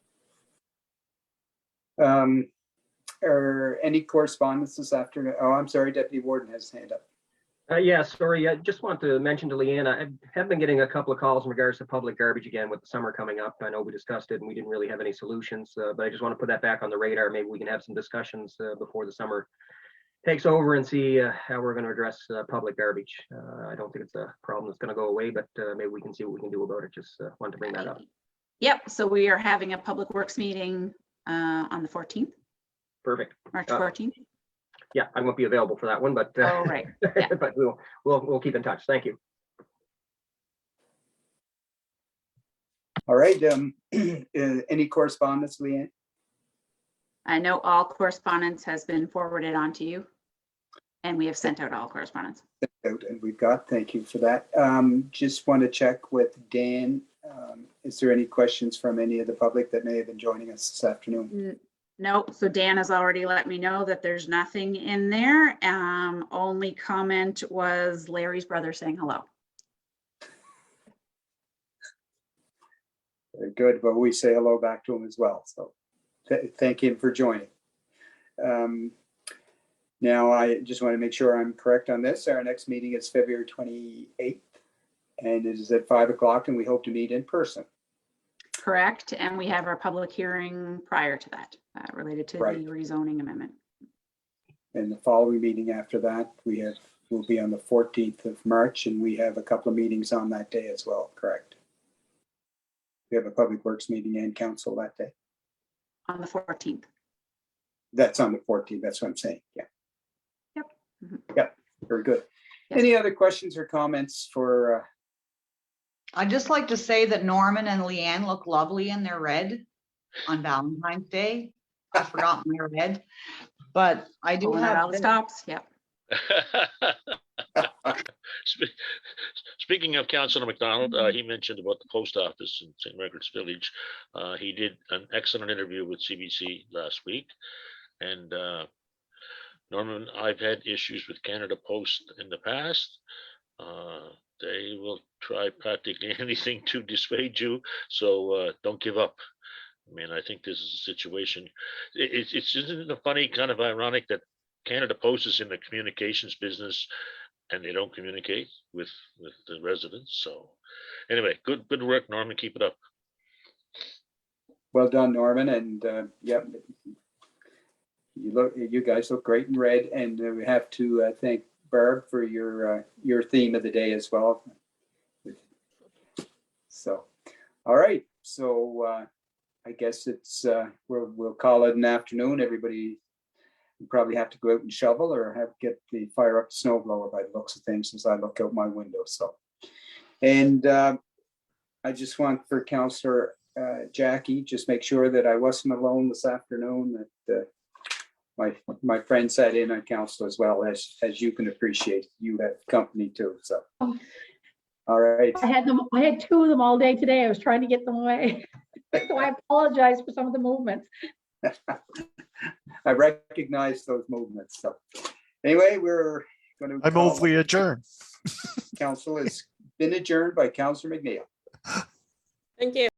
Are any correspondence this afternoon? Oh, I'm sorry, Deputy Warden has his hand up. Yeah, sorry, I just want to mention to Leanne, I have been getting a couple of calls in regards to public garbage again with the summer coming up. I know we discussed it and we didn't really have any solutions, but I just want to put that back on the radar. Maybe we can have some discussions before the summer takes over and see how we're going to address public garbage. I don't think it's a problem that's going to go away, but maybe we can see what we can do about it. Just wanted to bring that up. Yep, so we are having a Public Works meeting on the 14th, Perfect. March 14th. Yeah, I won't be available for that one, but Oh, right. Yeah. but we'll keep in touch. Thank you. All right, any correspondence, Leanne? I know all correspondence has been forwarded on to you. And we have sent out all correspondence. Out, and we've got, thank you for that. Just want to check with Dan. Is there any questions from any of the public that may have been joining us this afternoon? No, so Dan has already let me know that there's nothing in there. Only comment was Larry's brother saying hello. Very good, but we say hello back to him as well. So thank him for joining. Now, I just want to make sure I'm correct on this. Our next meeting is February 28th, and it is at 5 o'clock, and we hope to meet in person. Correct, and we have our public hearing prior to that, related to the Right. rezoning amendment. And the following meeting after that, will be on the 14th of March, and we have a couple of meetings on that day as well, correct? We have a Public Works meeting and council that day. On the 14th. That's on the 14th, that's what I'm saying, yeah. Yep. Mhm. Yep, very good. Yes. Any other questions or comments for, I'd just like to say that Norman and Leanne look lovely in their red on Valentine's Day. I forgot my red, but I do Pulling out all have. the stops, yep. Speaking of Councillor McDonald, he mentioned about the post office in St. Margaret's Village. He did an excellent interview with CBC last week. And Norman, I've had issues with Canada Post in the past. They will try practically anything to dissuade you. So don't give up. I mean, I think this is a situation. It's isn't it funny, kind of ironic that Canada Post is in the communications business and they don't communicate with the residents. So anyway, good work, Norman. Keep it up. well done, Norman, and yep. You guys look great in red, and we have to thank Barb for your theme of the day as well. So, all right, so I guess it's we'll call it an afternoon. Everybody probably have to go out and shovel or get the fire up the snow blower by the looks of things as I look out my window. So, and I just want for Councillor Jackie, just make sure that I wasn't alone this afternoon, that my friend sat in on council as well, as you can appreciate. You have company too, so. All right. I had two of them all day today. I was trying to get them away. So I apologize for some of the movements. I recognize those movements. So anyway, we're going to. I move we adjourn. Council has been adjourned by Councillor McNeil. Thank you.